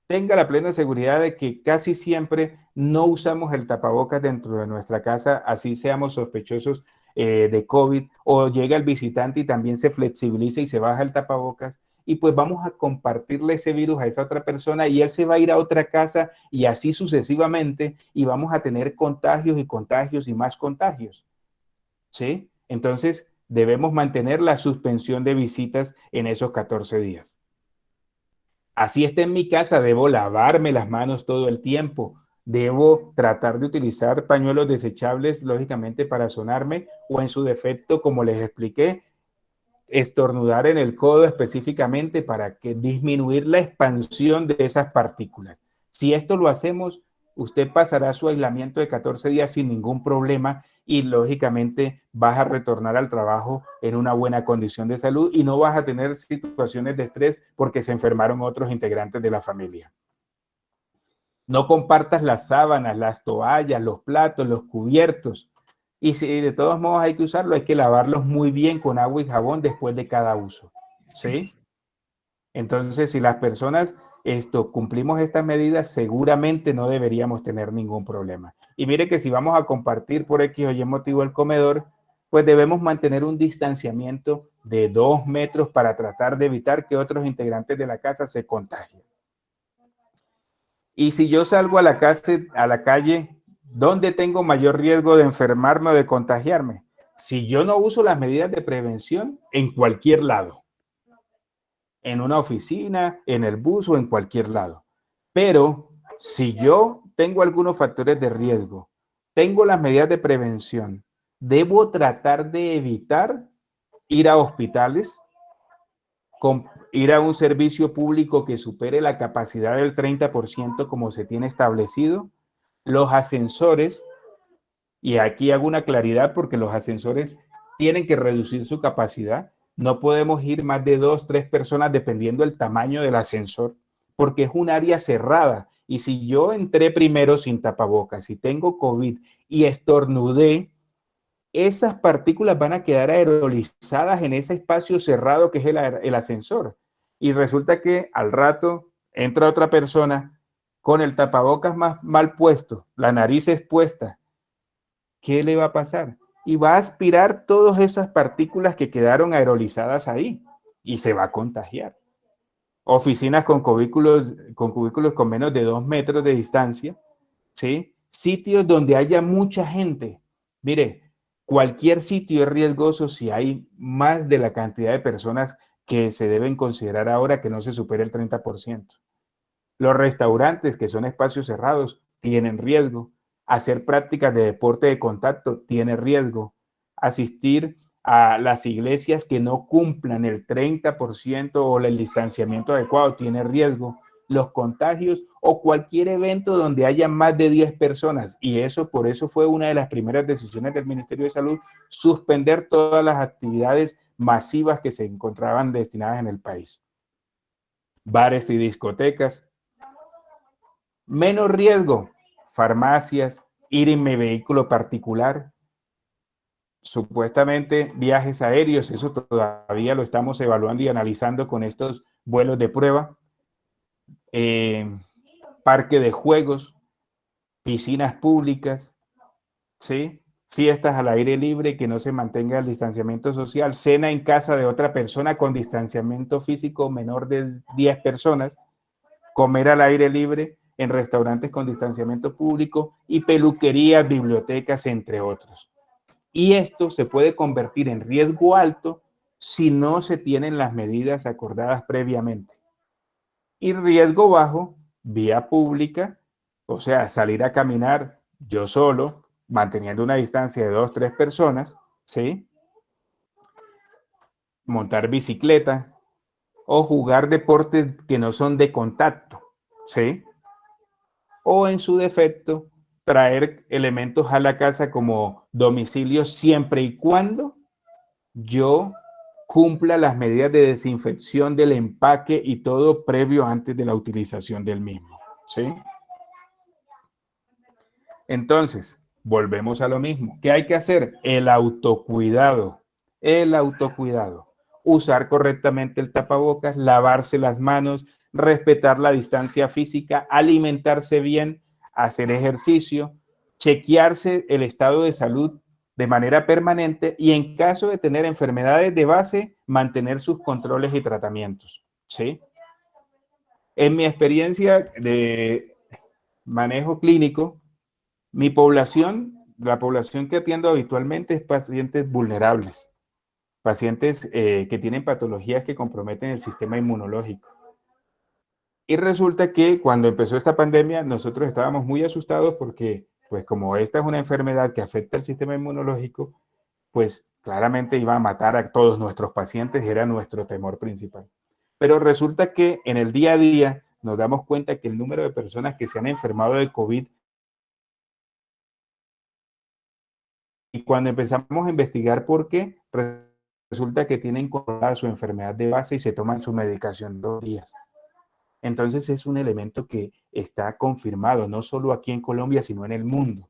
tenga la plena seguridad de que casi siempre no usamos el tapabocas dentro de nuestra casa, así seamos sospechosos de COVID, o llega el visitante y también se flexibiliza y se baja el tapabocas, y pues vamos a compartirle ese virus a esa otra persona y él se va a ir a otra casa y así sucesivamente, y vamos a tener contagios y contagios y más contagios, ¿sí? Entonces debemos mantener la suspensión de visitas en esos 14 días. Así está en mi casa, debo lavarme las manos todo el tiempo, debo tratar de utilizar pañuelos desechables, lógicamente, para sonarme o en su defecto, como les expliqué, estornudar en el codo específicamente para que disminuir la expansión de esas partículas. Si esto lo hacemos, usted pasará su aislamiento de 14 días sin ningún problema y lógicamente vas a retornar al trabajo en una buena condición de salud y no vas a tener situaciones de estrés porque se enfermaron otros integrantes de la familia. No compartas las sábanas, las toallas, los platos, los cubiertos. Y si de todos modos hay que usarlo, hay que lavarlos muy bien con agua y jabón después de cada uso, ¿sí? Entonces, si las personas cumplimos estas medidas, seguramente no deberíamos tener ningún problema. Y mire que si vamos a compartir por X o Y motivo el comedor, pues debemos mantener un distanciamiento de 2 metros para tratar de evitar que otros integrantes de la casa se contagien. Y si yo salgo a la calle, ¿dónde tengo mayor riesgo de enfermarme o de contagiarme? Si yo no uso las medidas de prevención, en cualquier lado. En una oficina, en el bus o en cualquier lado. Pero si yo tengo algunos factores de riesgo, tengo las medidas de prevención, debo tratar de evitar ir a hospitales, ir a un servicio público que supere la capacidad del 30% como se tiene establecido, los ascensores, y aquí hago una claridad porque los ascensores tienen que reducir su capacidad, no podemos ir más de 2, 3 personas dependiendo del tamaño del ascensor, porque es un área cerrada, y si yo entré primero sin tapabocas y tengo COVID y estornudé, esas partículas van a quedar aerolizadas en ese espacio cerrado que es el ascensor. Y resulta que al rato entra otra persona con el tapabocas mal puesto, la nariz expuesta. ¿Qué le va a pasar? Y va a aspirar todas esas partículas que quedaron aerolizadas ahí y se va a contagiar. Oficinas con cubículos con menos de 2 metros de distancia, ¿sí? Sitios donde haya mucha gente. Mire, cualquier sitio es riesgoso si hay más de la cantidad de personas que se deben considerar ahora que no se supere el 30%. Los restaurantes, que son espacios cerrados, tienen riesgo. Hacer prácticas de deporte de contacto tiene riesgo. Asistir a las iglesias que no cumplan el 30% o el distanciamiento adecuado tiene riesgo. Los contagios o cualquier evento donde haya más de 10 personas. Y eso, por eso fue una de las primeras decisiones del Ministerio de Salud, suspender todas las actividades masivas que se encontraban destinadas en el país. Bares y discotecas. Menos riesgo, farmacias, ir en mi vehículo particular. Supuestamente viajes aéreos, eso todavía lo estamos evaluando y analizando con estos vuelos de prueba. Parque de juegos, piscinas públicas, ¿sí? Fiestas al aire libre, que no se mantenga el distanciamiento social, cena en casa de otra persona con distanciamiento físico menor de 10 personas, comer al aire libre en restaurantes con distanciamiento público y peluquerías, bibliotecas, entre otros. Y esto se puede convertir en riesgo alto si no se tienen las medidas acordadas previamente. Y riesgo bajo, vía pública, o sea, salir a caminar yo solo, manteniendo una distancia de 2, 3 personas, ¿sí? Montar bicicleta o jugar deportes que no son de contacto, ¿sí? O en su defecto, traer elementos a la casa como domicilio siempre y cuando yo cumpla las medidas de desinfección del empaque y todo previo antes de la utilización del mismo, ¿sí? Entonces, volvemos a lo mismo. ¿Qué hay que hacer? El autocuidado. El autocuidado. Usar correctamente el tapabocas, lavarse las manos, respetar la distancia física, alimentarse bien, hacer ejercicio, chequearse el estado de salud de manera permanente y en caso de tener enfermedades de base, mantener sus controles y tratamientos, ¿sí? En mi experiencia de manejo clínico, mi población, la población que atiendo habitualmente es pacientes vulnerables, pacientes que tienen patologías que comprometen el sistema inmunológico. Y resulta que cuando empezó esta pandemia, nosotros estábamos muy asustados porque, pues como esta es una enfermedad que afecta el sistema inmunológico, pues claramente iba a matar a todos nuestros pacientes, era nuestro temor principal. Pero resulta que en el día a día nos damos cuenta que el número de personas que se han enfermado de COVID, y cuando empezamos a investigar por qué, resulta que tienen controlada su enfermedad de base y se toman su medicación 2 días. Entonces es un elemento que está confirmado, no solo aquí en Colombia, sino en el mundo.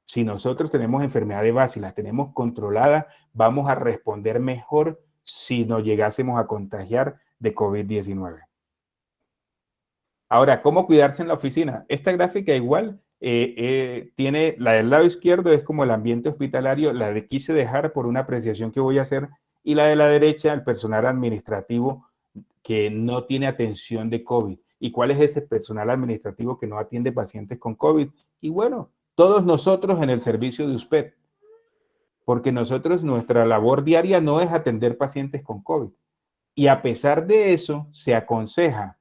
Si nosotros tenemos enfermedad de base y las tenemos controladas, vamos a responder mejor si nos llegásemos a contagiar de COVID-19. Ahora, ¿cómo cuidarse en la oficina? Esta gráfica igual tiene, la del lado izquierdo es como el ambiente hospitalario, la de quise dejar por una apreciación que voy a hacer, y la de la derecha, el personal administrativo que no tiene atención de COVID. ¿Y cuál es ese personal administrativo que no atiende pacientes con COVID? Y bueno, todos nosotros en el servicio de USPED, porque nosotros, nuestra labor diaria no es atender pacientes con COVID. Y a pesar de eso, se aconseja,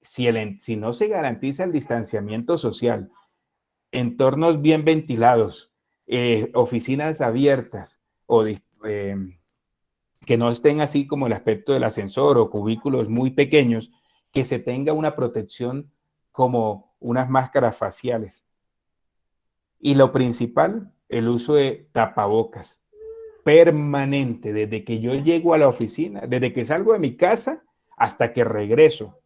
si no se garantiza el distanciamiento social, entornos bien ventilados, oficinas abiertas o que no estén así como el aspecto del ascensor o cubículos muy pequeños, que se tenga una protección como unas máscaras faciales. Y lo principal, el uso de tapabocas permanente, desde que yo llego a la oficina, desde que salgo de mi casa hasta que regreso.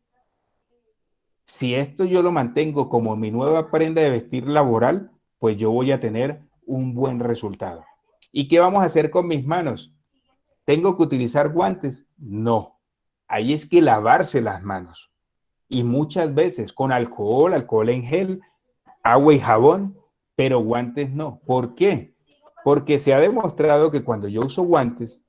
Si esto yo lo mantengo como mi nueva prenda de vestir laboral, pues yo voy a tener un buen resultado. ¿Y qué vamos a hacer con mis manos? ¿Tengo que utilizar guantes? No. Ahí es que lavarse las manos. Y muchas veces con alcohol, alcohol en gel, agua y jabón, pero guantes no. ¿Por qué? Porque se ha demostrado que cuando yo uso guantes,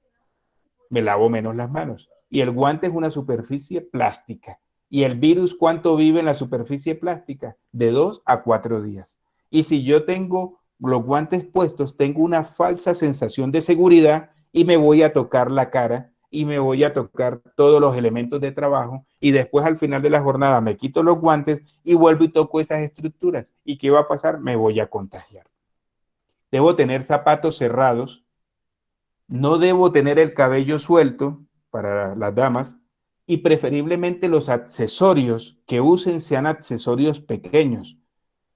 me lavo menos las manos. Y el guante es una superficie plástica. ¿Y el virus cuánto vive en la superficie plástica? De 2 a 4 días. Y si yo tengo los guantes puestos, tengo una falsa sensación de seguridad y me voy a tocar la cara y me voy a tocar todos los elementos de trabajo y después al final de la jornada me quito los guantes y vuelvo y toco esas estructuras. ¿Y qué va a pasar? Me voy a contagiar. Debo tener zapatos cerrados. No debo tener el cabello suelto para las damas y preferiblemente los accesorios que usen sean accesorios pequeños,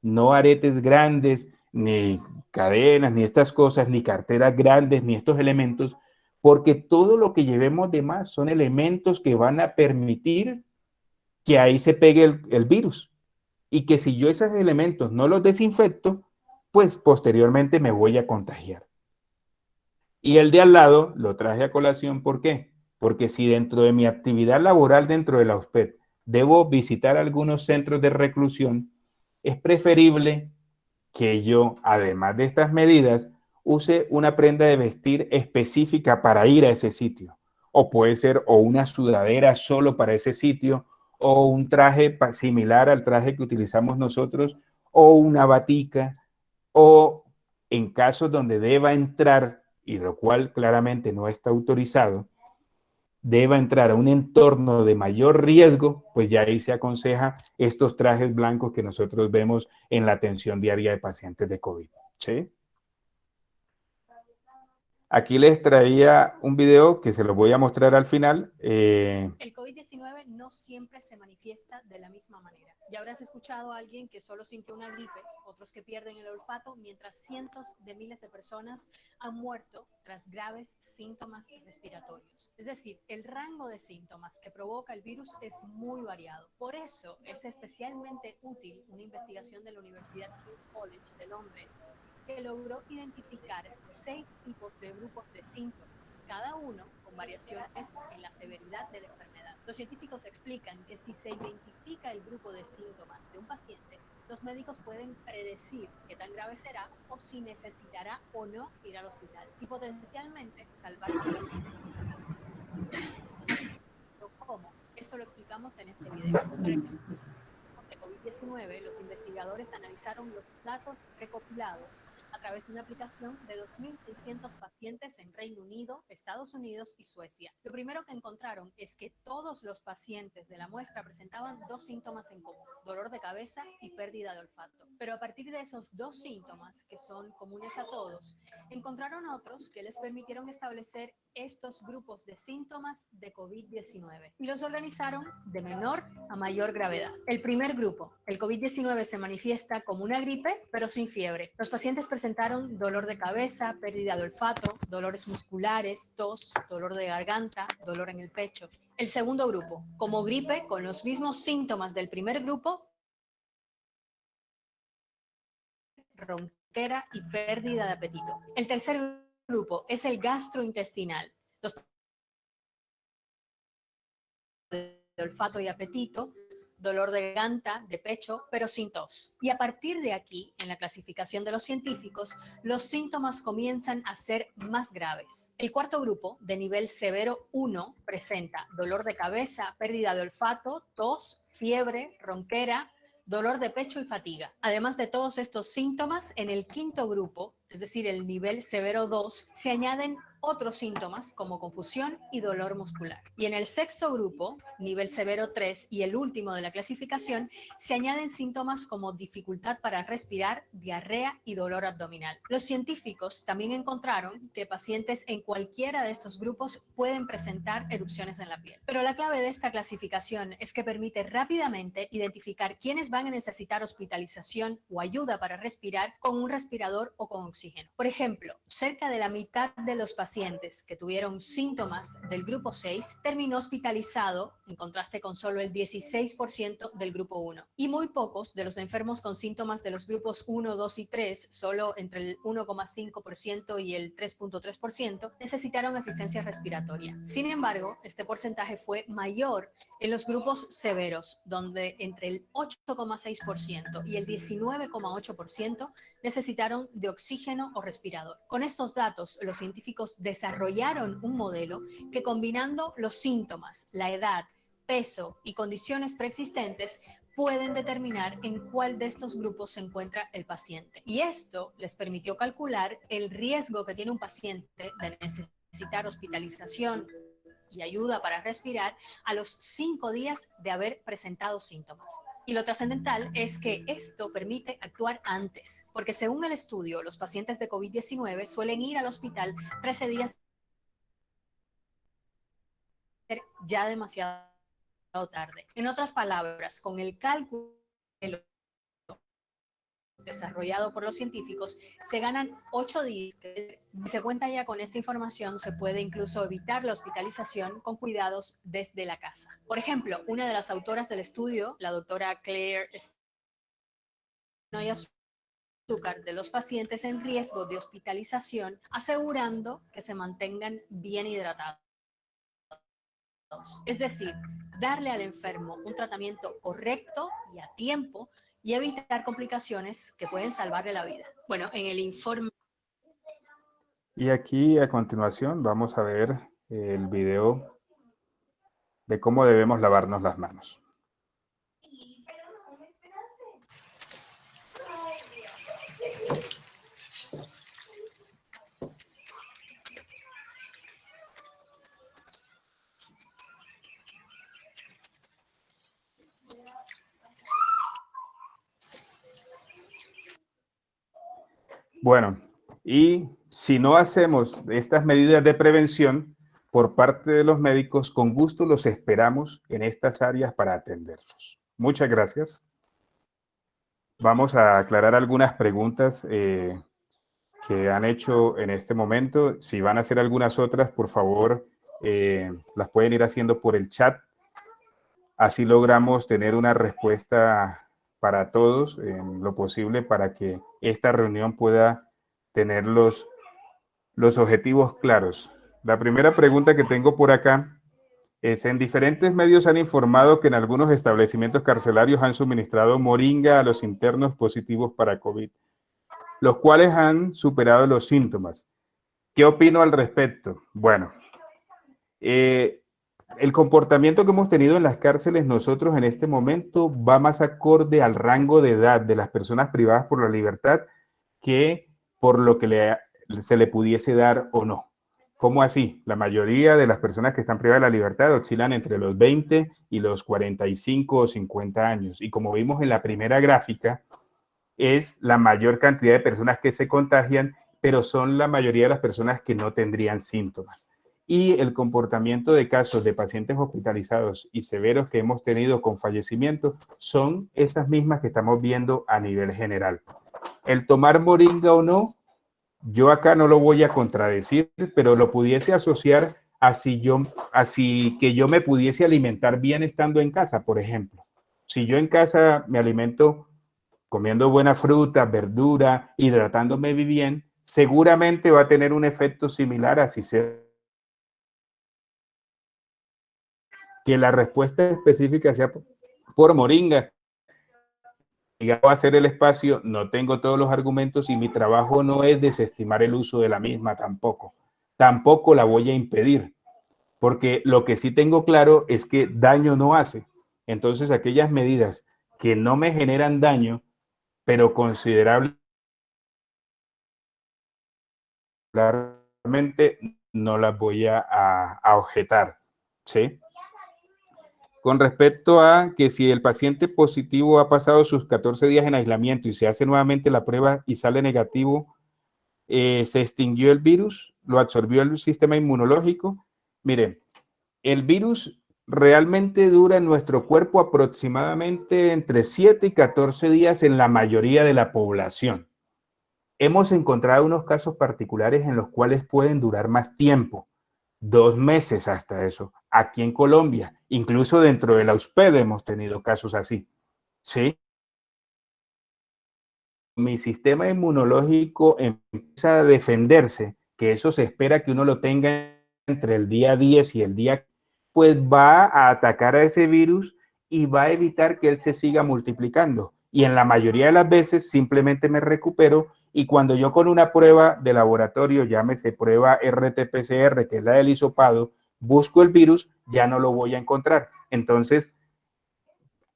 no aretes grandes, ni cadenas, ni estas cosas, ni carteras grandes, ni estos elementos, porque todo lo que llevemos de más son elementos que van a permitir que ahí se pegue el virus y que si yo esos elementos no los desinfecto, pues posteriormente me voy a contagiar. Y el de al lado lo traje a colación, ¿por qué? Porque si dentro de mi actividad laboral dentro de la USPED debo visitar algunos centros de reclusión, es preferible que yo, además de estas medidas, use una prenda de vestir específica para ir a ese sitio. O puede ser o una sudadera solo para ese sitio, o un traje similar al traje que utilizamos nosotros, o una batica, o en casos donde deba entrar, y lo cual claramente no está autorizado, deba entrar a un entorno de mayor riesgo, pues ya ahí se aconseja estos trajes blancos que nosotros vemos en la atención diaria de pacientes de COVID. ¿Sí? Aquí les traía un video que se los voy a mostrar al final. El COVID-19 no siempre se manifiesta de la misma manera. Ya habrás escuchado a alguien que solo sintió una gripe, otros que pierden el olfato, mientras cientos de miles de personas han muerto tras graves síntomas respiratorios. Es decir, el rango de síntomas que provoca el virus es muy variado. Por eso es especialmente útil una investigación de la Universidad King's College de Londres, que logró identificar 6 tipos de grupos de síntomas, cada uno con variaciones en la severidad de la enfermedad. Los científicos explican que si se identifica el grupo de síntomas de un paciente, los médicos pueden predecir qué tan grave será o si necesitará o no ir al hospital y potencialmente salvar su vida. ¿Cómo? Eso lo explicamos en este video. Por ejemplo, de COVID-19, los investigadores analizaron los datos recopilados a través de una aplicación de 2.600 pacientes en Reino Unido, Estados Unidos y Suecia. Lo primero que encontraron es que todos los pacientes de la muestra presentaban 2 síntomas en común: dolor de cabeza y pérdida de olfato. Pero a partir de esos 2 síntomas, que son comunes a todos, encontraron otros que les permitieron establecer estos grupos de síntomas de COVID-19 y los organizaron de menor a mayor gravedad. El primer grupo, el COVID-19 se manifiesta como una gripe, pero sin fiebre. Los pacientes presentaron dolor de cabeza, pérdida de olfato, dolores musculares, tos, dolor de garganta, dolor en el pecho. El segundo grupo, como gripe, con los mismos síntomas del primer grupo, ronquera y pérdida de apetito. El tercer grupo es el gastrointestinal. Los de olfato y apetito, dolor de garganta, de pecho, pero sin tos. Y a partir de aquí, en la clasificación de los científicos, los síntomas comienzan a ser más graves. El cuarto grupo, de nivel severo 1, presenta dolor de cabeza, pérdida de olfato, tos, fiebre, ronquera, dolor de pecho y fatiga. Además de todos estos síntomas, en el quinto grupo, es decir, el nivel severo 2, se añaden otros síntomas como confusión y dolor muscular. Y en el sexto grupo, nivel severo 3 y el último de la clasificación, se añaden síntomas como dificultad para respirar, diarrea y dolor abdominal. Los científicos también encontraron que pacientes en cualquiera de estos grupos pueden presentar erupciones en la piel. Pero la clave de esta clasificación es que permite rápidamente identificar quiénes van a necesitar hospitalización o ayuda para respirar con un respirador o con oxígeno. Por ejemplo, cerca de la mitad de los pacientes que tuvieron síntomas del grupo 6 terminó hospitalizado, en contraste con solo el 16% del grupo 1. Y muy pocos de los enfermos con síntomas de los grupos 1, 2 y 3, solo entre el 1,5% y el 3,3%, necesitaron asistencia respiratoria. Sin embargo, este porcentaje fue mayor en los grupos severos, donde entre el 8,6% y el 19,8% necesitaron de oxígeno o respirador. Con estos datos, los científicos desarrollaron un modelo que, combinando los síntomas, la edad, peso y condiciones preexistentes, pueden determinar en cuál de estos grupos se encuentra el paciente. Y esto les permitió calcular el riesgo que tiene un paciente de necesitar hospitalización y ayuda para respirar a los 5 días de haber presentado síntomas. Y lo trascendental es que esto permite actuar antes, porque según el estudio, los pacientes de COVID-19 suelen ir al hospital 13 días ya demasiado tarde. En otras palabras, con el cálculo desarrollado por los científicos, se ganan 8 días. Si se cuenta ya con esta información, se puede incluso evitar la hospitalización con cuidados desde la casa. Por ejemplo, una de las autoras del estudio, la doctora Claire azúcar de los pacientes en riesgo de hospitalización, asegurando que se mantengan bien hidratados. Es decir, darle al enfermo un tratamiento correcto y a tiempo y evitar complicaciones que pueden salvarle la vida. Bueno, en el informe... Y aquí a continuación vamos a ver el video de cómo debemos lavarnos las manos. Bueno, y si no hacemos estas medidas de prevención por parte de los médicos, con gusto los esperamos en estas áreas para atenderlos. Muchas gracias. Vamos a aclarar algunas preguntas que han hecho en este momento. Si van a hacer algunas otras, por favor, las pueden ir haciendo por el chat. Así logramos tener una respuesta para todos en lo posible para que esta reunión pueda tener los objetivos claros. La primera pregunta que tengo por acá es: en diferentes medios han informado que en algunos establecimientos carcelarios han suministrado moringa a los internos positivos para COVID, los cuales han superado los síntomas. ¿Qué opino al respecto? Bueno, el comportamiento que hemos tenido en las cárceles nosotros en este momento va más acorde al rango de edad de las personas privadas por la libertad que por lo que se le pudiese dar o no. ¿Cómo así? La mayoría de las personas que están privadas de la libertad oscilan entre los 20 y los 45 o 50 años. Y como vimos en la primera gráfica, es la mayor cantidad de personas que se contagian, pero son la mayoría de las personas que no tendrían síntomas. Y el comportamiento de casos de pacientes hospitalizados y severos que hemos tenido con fallecimiento son esas mismas que estamos viendo a nivel general. El tomar moringa o no, yo acá no lo voy a contradecir, pero lo pudiese asociar a si que yo me pudiese alimentar bien estando en casa, por ejemplo. Si yo en casa me alimento comiendo buena fruta, verdura, hidratándome bien, seguramente va a tener un efecto similar a si se... Que la respuesta específica sea por moringa. Va a ser el espacio, no tengo todos los argumentos y mi trabajo no es desestimar el uso de la misma tampoco. Tampoco la voy a impedir, porque lo que sí tengo claro es que daño no hace. Entonces, aquellas medidas que no me generan daño, pero considerable particularmente no las voy a objetar, ¿sí? Con respecto a que si el paciente positivo ha pasado sus 14 días en aislamiento y se hace nuevamente la prueba y sale negativo, se extinguió el virus, lo absorbió el sistema inmunológico. Miren, el virus realmente dura en nuestro cuerpo aproximadamente entre 7 y 14 días en la mayoría de la población. Hemos encontrado unos casos particulares en los cuales pueden durar más tiempo, 2 meses hasta eso. Aquí en Colombia, incluso dentro de la USPED hemos tenido casos así, ¿sí? Mi sistema inmunológico empieza a defenderse, que eso se espera que uno lo tenga entre el día 10 y el día, pues va a atacar a ese virus y va a evitar que él se siga multiplicando. Y en la mayoría de las veces simplemente me recupero y cuando yo con una prueba de laboratorio, llámese prueba RT-PCR, que es la del hisopado, busco el virus, ya no lo voy a encontrar. Entonces,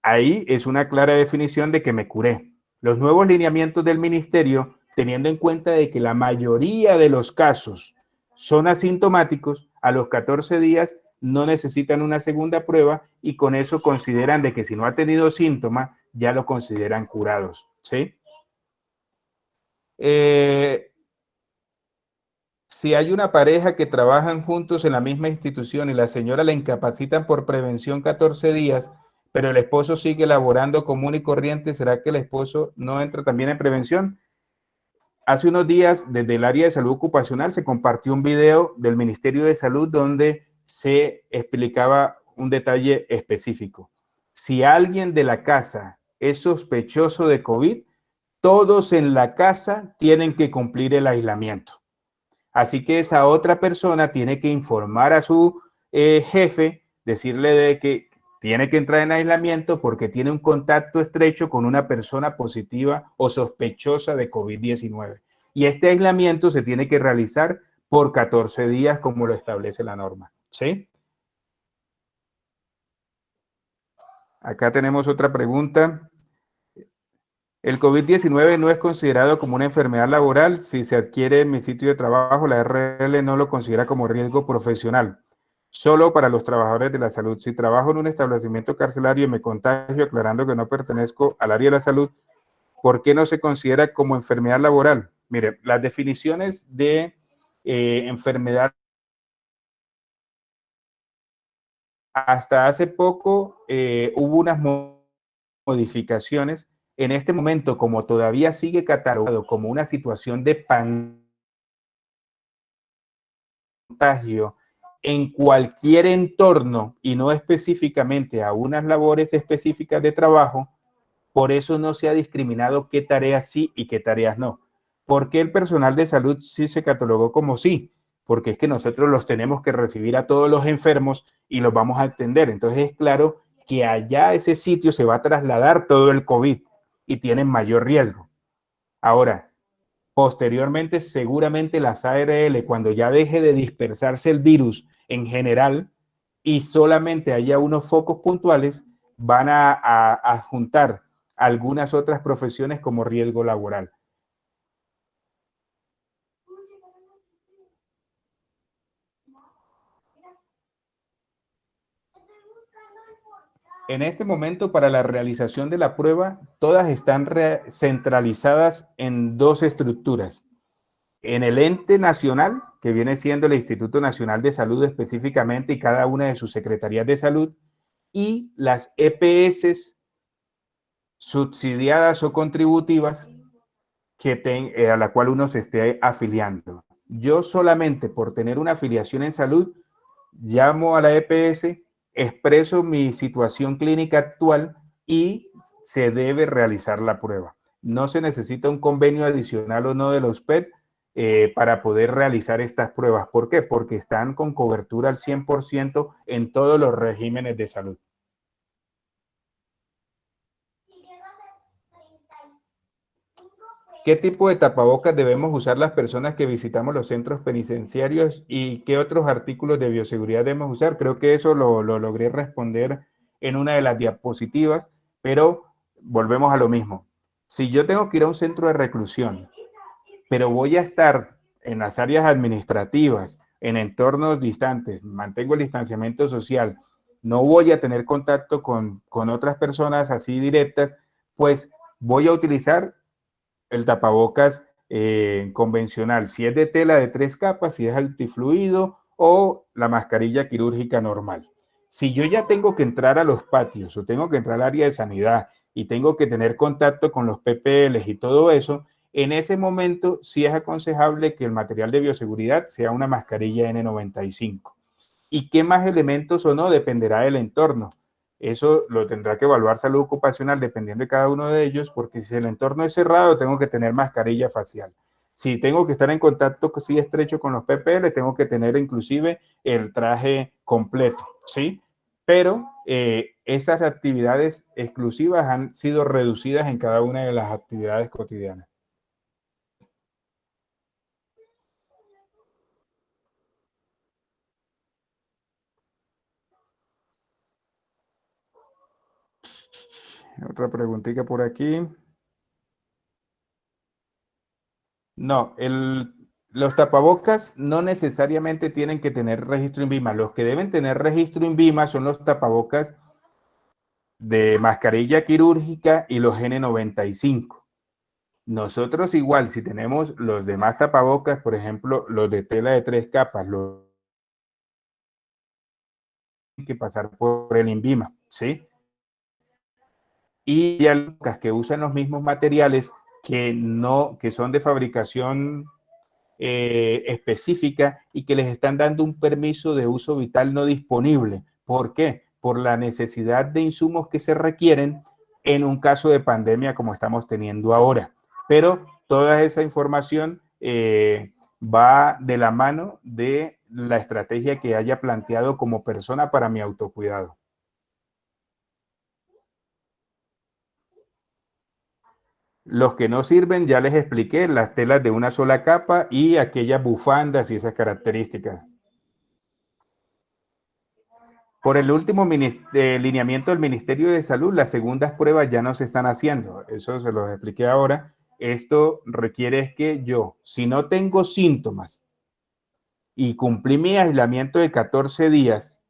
ahí es una clara definición de que me curé. Los nuevos lineamientos del ministerio, teniendo en cuenta de que la mayoría de los casos son asintomáticos, a los 14 días no necesitan una segunda prueba y con eso consideran de que si no ha tenido síntomas, ya lo consideran curados, ¿sí? Si hay una pareja que trabajan juntos en la misma institución y la señora la incapacitan por prevención 14 días, pero el esposo sigue laborando común y corriente, ¿será que el esposo no entra también en prevención? Hace unos días, desde el área de salud ocupacional, se compartió un video del Ministerio de Salud donde se explicaba un detalle específico. Si alguien de la casa es sospechoso de COVID, todos en la casa tienen que cumplir el aislamiento. Así que esa otra persona tiene que informar a su jefe, decirle de que tiene que entrar en aislamiento porque tiene un contacto estrecho con una persona positiva o sospechosa de COVID-19. Y este aislamiento se tiene que realizar por 14 días como lo establece la norma, ¿sí? Acá tenemos otra pregunta. El COVID-19 no es considerado como una enfermedad laboral. Si se adquiere en mi sitio de trabajo, la RL no lo considera como riesgo profesional. Solo para los trabajadores de la salud. Si trabajo en un establecimiento carcelario y me contagio, aclarando que no pertenezco al área de la salud, ¿por qué no se considera como enfermedad laboral? Mire, las definiciones de enfermedad hasta hace poco hubo unas modificaciones. En este momento, como todavía sigue catalogado como una situación de contagio en cualquier entorno y no específicamente a unas labores específicas de trabajo, por eso no se ha discriminado qué tareas sí y qué tareas no. ¿Por qué el personal de salud sí se catalogó como sí? Porque es que nosotros los tenemos que recibir a todos los enfermos y los vamos a atender. Entonces es claro que allá a ese sitio se va a trasladar todo el COVID y tienen mayor riesgo. Ahora, posteriormente, seguramente las ARL, cuando ya deje de dispersarse el virus en general y solamente haya unos focos puntuales, van a juntar algunas otras profesiones como riesgo laboral. En este momento, para la realización de la prueba, todas están centralizadas en dos estructuras. En el ente nacional, que viene siendo el Instituto Nacional de Salud específicamente y cada una de sus secretarías de salud, y las EPS subsidiadas o contributivas a la cual uno se esté afiliando. Yo solamente por tener una afiliación en salud, llamo a la EPS, expreso mi situación clínica actual y se debe realizar la prueba. No se necesita un convenio adicional o no de los PET para poder realizar estas pruebas. ¿Por qué? Porque están con cobertura al 100% en todos los regímenes de salud. ¿Qué tipo de tapabocas debemos usar las personas que visitamos los centros penitenciarios y qué otros artículos de bioseguridad debemos usar? Creo que eso lo logré responder en una de las diapositivas, pero volvemos a lo mismo. Si yo tengo que ir a un centro de reclusión, pero voy a estar en las áreas administrativas, en entornos distantes, mantengo el distanciamiento social, no voy a tener contacto con otras personas así directas, pues voy a utilizar el tapabocas convencional, si es de tela de 3 capas, si es antifluido o la mascarilla quirúrgica normal. Si yo ya tengo que entrar a los patios o tengo que entrar al área de sanidad y tengo que tener contacto con los PPLs y todo eso, en ese momento sí es aconsejable que el material de bioseguridad sea una mascarilla N95. ¿Y qué más elementos o no? Dependerá del entorno. Eso lo tendrá que evaluar salud ocupacional dependiendo de cada uno de ellos, porque si el entorno es cerrado, tengo que tener mascarilla facial. Si tengo que estar en contacto sí estrecho con los PPL, tengo que tener inclusive el traje completo, ¿sí? Pero esas actividades exclusivas han sido reducidas en cada una de las actividades cotidianas. Otra preguntita por aquí. No, los tapabocas no necesariamente tienen que tener registro INVIMA. Los que deben tener registro INVIMA son los tapabocas de mascarilla quirúrgica y los N95. Nosotros igual, si tenemos los demás tapabocas, por ejemplo, los de tela de 3 capas, los que pasar por el INVIMA, ¿sí? Y hay algunas que usan los mismos materiales que son de fabricación específica y que les están dando un permiso de uso vital no disponible. ¿Por qué? Por la necesidad de insumos que se requieren en un caso de pandemia como estamos teniendo ahora. Pero toda esa información va de la mano de la estrategia que haya planteado como persona para mi autocuidado. Los que no sirven, ya les expliqué, las telas de una sola capa y aquellas bufandas y esas características. Por el último lineamiento del Ministerio de Salud, las segundas pruebas ya no se están haciendo. Eso se los expliqué ahora. Esto requiere que yo, si no tengo síntomas y cumplí mi aislamiento de 14 días,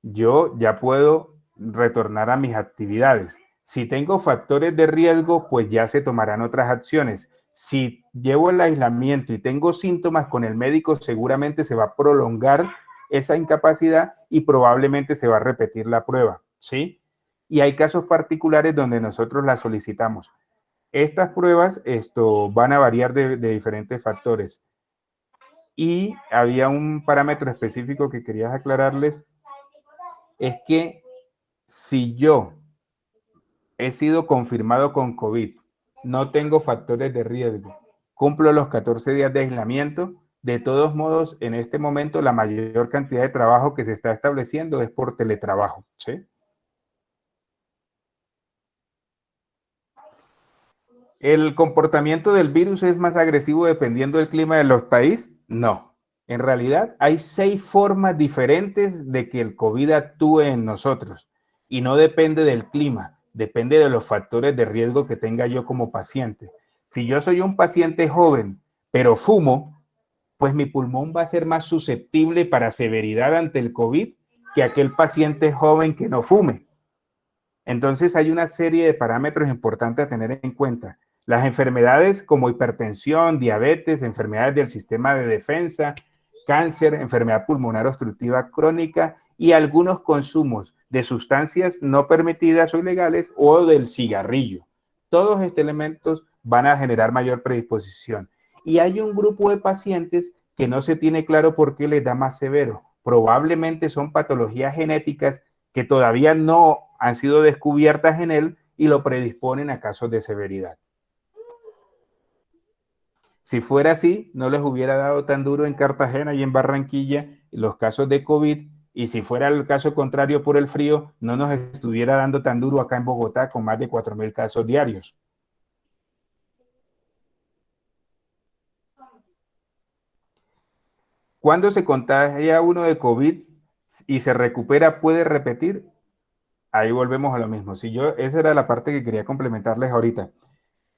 yo ya puedo retornar a mis actividades. Si tengo factores de riesgo, pues ya se tomarán otras acciones. Si llevo el aislamiento y tengo síntomas con el médico, seguramente se va a prolongar esa incapacidad y probablemente se va a repetir la prueba, ¿sí? Y hay casos particulares donde nosotros las solicitamos. Estas pruebas van a variar de diferentes factores. Y había un parámetro específico que quería aclararles, es que si yo he sido confirmado con COVID, no tengo factores de riesgo, cumplo los 14 días de aislamiento, de todos modos, en este momento la mayor cantidad de trabajo que se está estableciendo es por teletrabajo, ¿sí? ¿El comportamiento del virus es más agresivo dependiendo del clima de los países? No. En realidad, hay 6 formas diferentes de que el COVID actúe en nosotros y no depende del clima, depende de los factores de riesgo que tenga yo como paciente. Si yo soy un paciente joven, pero fumo, pues mi pulmón va a ser más susceptible para severidad ante el COVID que aquel paciente joven que no fume. Entonces hay una serie de parámetros importantes a tener en cuenta. Las enfermedades como hipertensión, diabetes, enfermedades del sistema de defensa, cáncer, enfermedad pulmonar obstructiva crónica y algunos consumos de sustancias no permitidas o ilegales o del cigarrillo. Todos estos elementos van a generar mayor predisposición. Y hay un grupo de pacientes que no se tiene claro por qué les da más severo. Probablemente son patologías genéticas que todavía no han sido descubiertas en él y lo predisponen a casos de severidad. Si fuera así, no les hubiera dado tan duro en Cartagena y en Barranquilla los casos de COVID, y si fuera el caso contrario por el frío, no nos estuviera dando tan duro acá en Bogotá con más de 4.000 casos diarios. Cuando se contagia uno de COVID y se recupera, ¿puede repetir? Ahí volvemos a lo mismo. Esa era la parte que quería complementarles ahorita.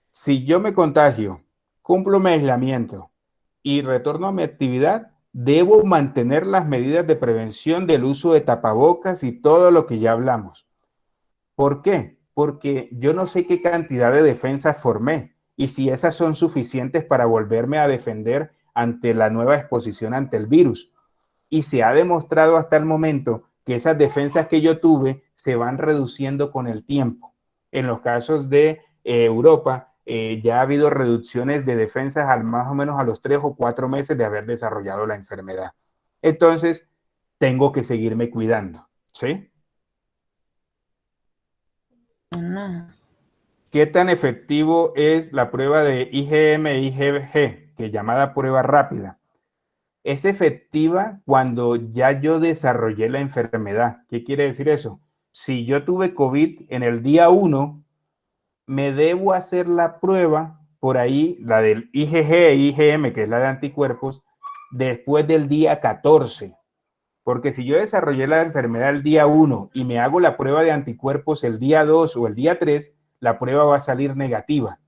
Si yo me contagio, cumplo mi aislamiento y retorno a mi actividad, debo mantener las medidas de prevención del uso de tapabocas y todo lo que ya hablamos. ¿Por qué? Porque yo no sé qué cantidad de defensas formé y si esas son suficientes para volverme a defender ante la nueva exposición ante el virus. Y se ha demostrado hasta el momento que esas defensas que yo tuve se van reduciendo con el tiempo. En los casos de Europa, ya ha habido reducciones de defensas al más o menos a los 3 o 4 meses de haber desarrollado la enfermedad. Entonces, tengo que seguirme cuidando, ¿sí? ¿Qué tan efectivo es la prueba de IgM e IgG, que es llamada prueba rápida? Es efectiva cuando ya yo desarrollé la enfermedad. ¿Qué quiere decir eso? Si yo tuve COVID en el día 1, me debo hacer la prueba, por ahí, la del IgG e IgM, que es la de anticuerpos, después del día 14. Porque si yo desarrollé la enfermedad el día 1 y me hago la prueba de anticuerpos el día 2 o el día 3, la prueba va a salir negativa,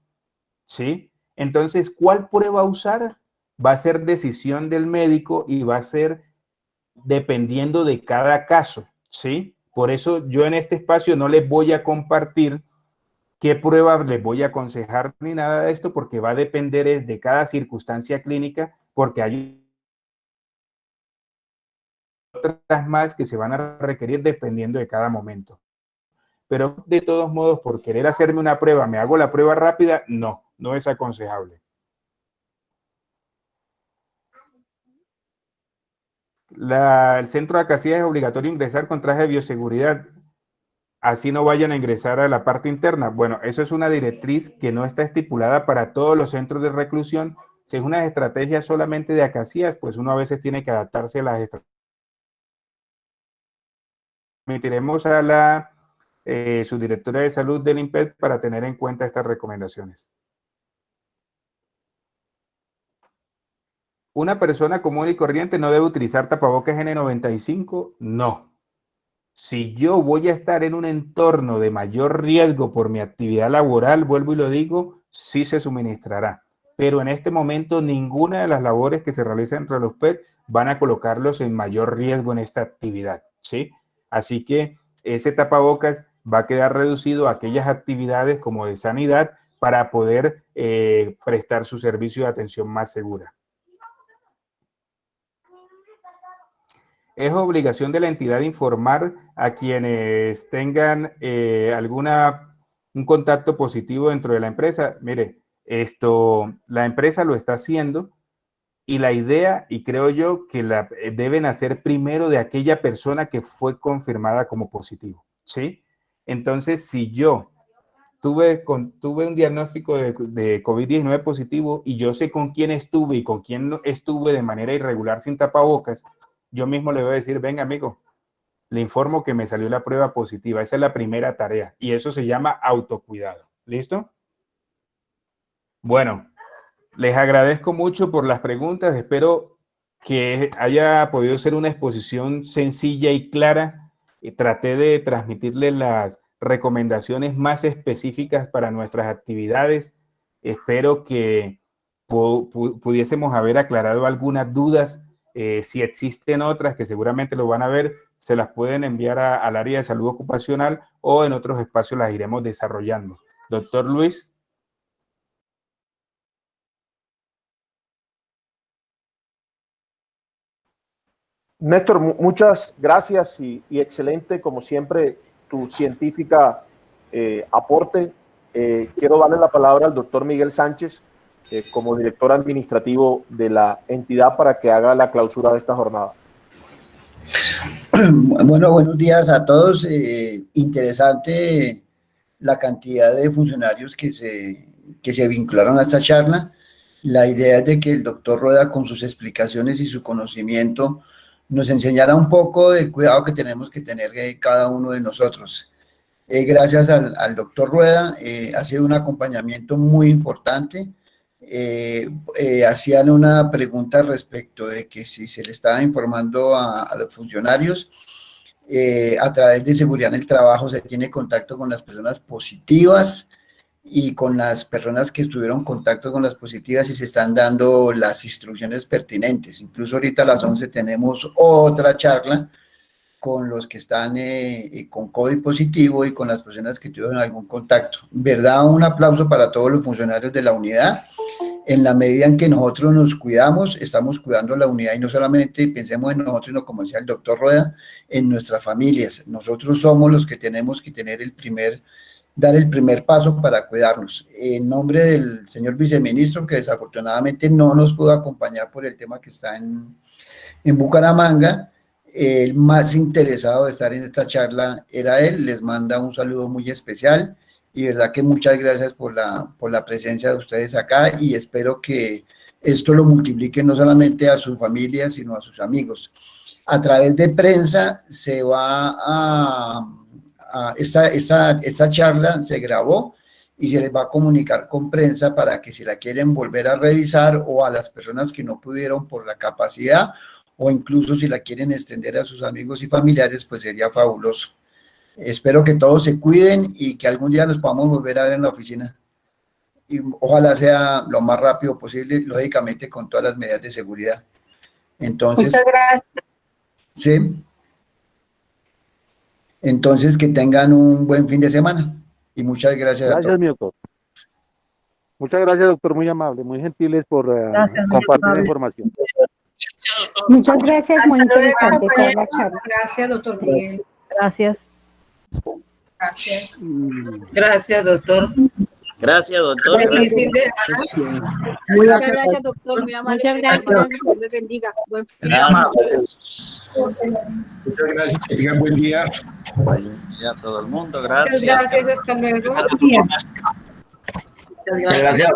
¿sí? Entonces, ¿cuál prueba usar? Va a ser decisión del médico y va a ser dependiendo de cada caso, ¿sí? Por eso yo en este espacio no les voy a compartir qué prueba les voy a aconsejar ni nada de esto, porque va a depender de cada circunstancia clínica, porque hay otras más que se van a requerir dependiendo de cada momento. Pero de todos modos, por querer hacerme una prueba, ¿me hago la prueba rápida? No, no es aconsejable. El centro de Casillas es obligatorio ingresar con traje de bioseguridad, así no vayan a ingresar a la parte interna. Bueno, eso es una directriz que no está estipulada para todos los centros de reclusión. Si es una estrategia solamente de Casillas, pues uno a veces tiene que adaptarse a las estrategias. Remitiremos a la subdirectora de salud del INPED para tener en cuenta estas recomendaciones. ¿Una persona común y corriente no debe utilizar tapabocas N95? No. Si yo voy a estar en un entorno de mayor riesgo por mi actividad laboral, vuelvo y lo digo, sí se suministrará. Pero en este momento ninguna de las labores que se realizan entre los PET van a colocarlos en mayor riesgo en esta actividad, ¿sí? Así que ese tapabocas va a quedar reducido a aquellas actividades como de sanidad para poder prestar su servicio de atención más segura. Es obligación de la entidad informar a quienes tengan un contacto positivo dentro de la empresa. Mire, la empresa lo está haciendo y la idea, y creo yo, que la deben hacer primero de aquella persona que fue confirmada como positivo, ¿sí? Entonces, si yo tuve un diagnóstico de COVID-19 positivo y yo sé con quién estuve y con quién estuve de manera irregular sin tapabocas, yo mismo le voy a decir, venga amigo, le informo que me salió la prueba positiva. Esa es la primera tarea y eso se llama autocuidado. ¿Listo? Bueno, les agradezco mucho por las preguntas. Espero que haya podido ser una exposición sencilla y clara. Traté de transmitirles las recomendaciones más específicas para nuestras actividades. Espero que pudiésemos haber aclarado algunas dudas. Si existen otras, que seguramente lo van a ver, se las pueden enviar al área de salud ocupacional o en otros espacios las iremos desarrollando. Doctor Luis. Néstor, muchas gracias y excelente, como siempre, tu científica aporte. Quiero darle la palabra al doctor Miguel Sánchez, como director administrativo de la entidad, para que haga la clausura de esta jornada. Bueno, buenos días a todos. Interesante la cantidad de funcionarios que se vincularon a esta charla. La idea es de que el doctor Rueda, con sus explicaciones y su conocimiento, nos enseñara un poco del cuidado que tenemos que tener cada uno de nosotros. Gracias al doctor Rueda, ha sido un acompañamiento muy importante. Hacían una pregunta respecto de que si se le estaba informando a los funcionarios, a través de seguridad en el trabajo se tiene contacto con las personas positivas. y con las personas que estuvieron en contacto con las positivas y se están dando las instrucciones pertinentes. Incluso ahorita a las 11 tenemos otra charla con los que están con COVID positivo y con las personas que tuvieron algún contacto. ¿Verdad? Un aplauso para todos los funcionarios de la unidad. En la medida en que nosotros nos cuidamos, estamos cuidando la unidad y no solamente pensemos en nosotros, sino como decía el doctor Rueda, en nuestras familias. Nosotros somos los que tenemos que dar el primer paso para cuidarnos. En nombre del señor viceministro, que desafortunadamente no nos pudo acompañar por el tema que está en Bucaramanga, el más interesado de estar en esta charla era él. Les manda un saludo muy especial y verdad que muchas gracias por la presencia de ustedes acá y espero que esto lo multipliquen no solamente a sus familias, sino a sus amigos. A través de prensa se va esta charla se grabó y se les va a comunicar con prensa para que si la quieren volver a revisar o a las personas que no pudieron por la capacidad o incluso si la quieren extender a sus amigos y familiares, pues sería fabuloso. Espero que todos se cuiden y que algún día nos podamos volver a ver en la oficina. Y ojalá sea lo más rápido posible, lógicamente con todas las medidas de seguridad. Entonces, muchas gracias. Sí. Entonces, que tengan un buen fin de semana y muchas gracias a todos. Gracias, mi doctor. Muchas gracias, doctor, muy amable, muy gentiles por compartir la información. Muchas gracias, muy interesante toda la charla. Gracias, doctor Miguel. Gracias. Gracias. Gracias, doctor. Gracias, doctor. Feliz fin de semana. Muchas gracias, doctor. Muy amable. Muchas gracias. Dios les bendiga. Buen fin. Gracias. Muchas gracias. Que tengan buen día. Buen día a todo el mundo. Gracias. Muchas gracias. Hasta luego. Gracias. Gracias.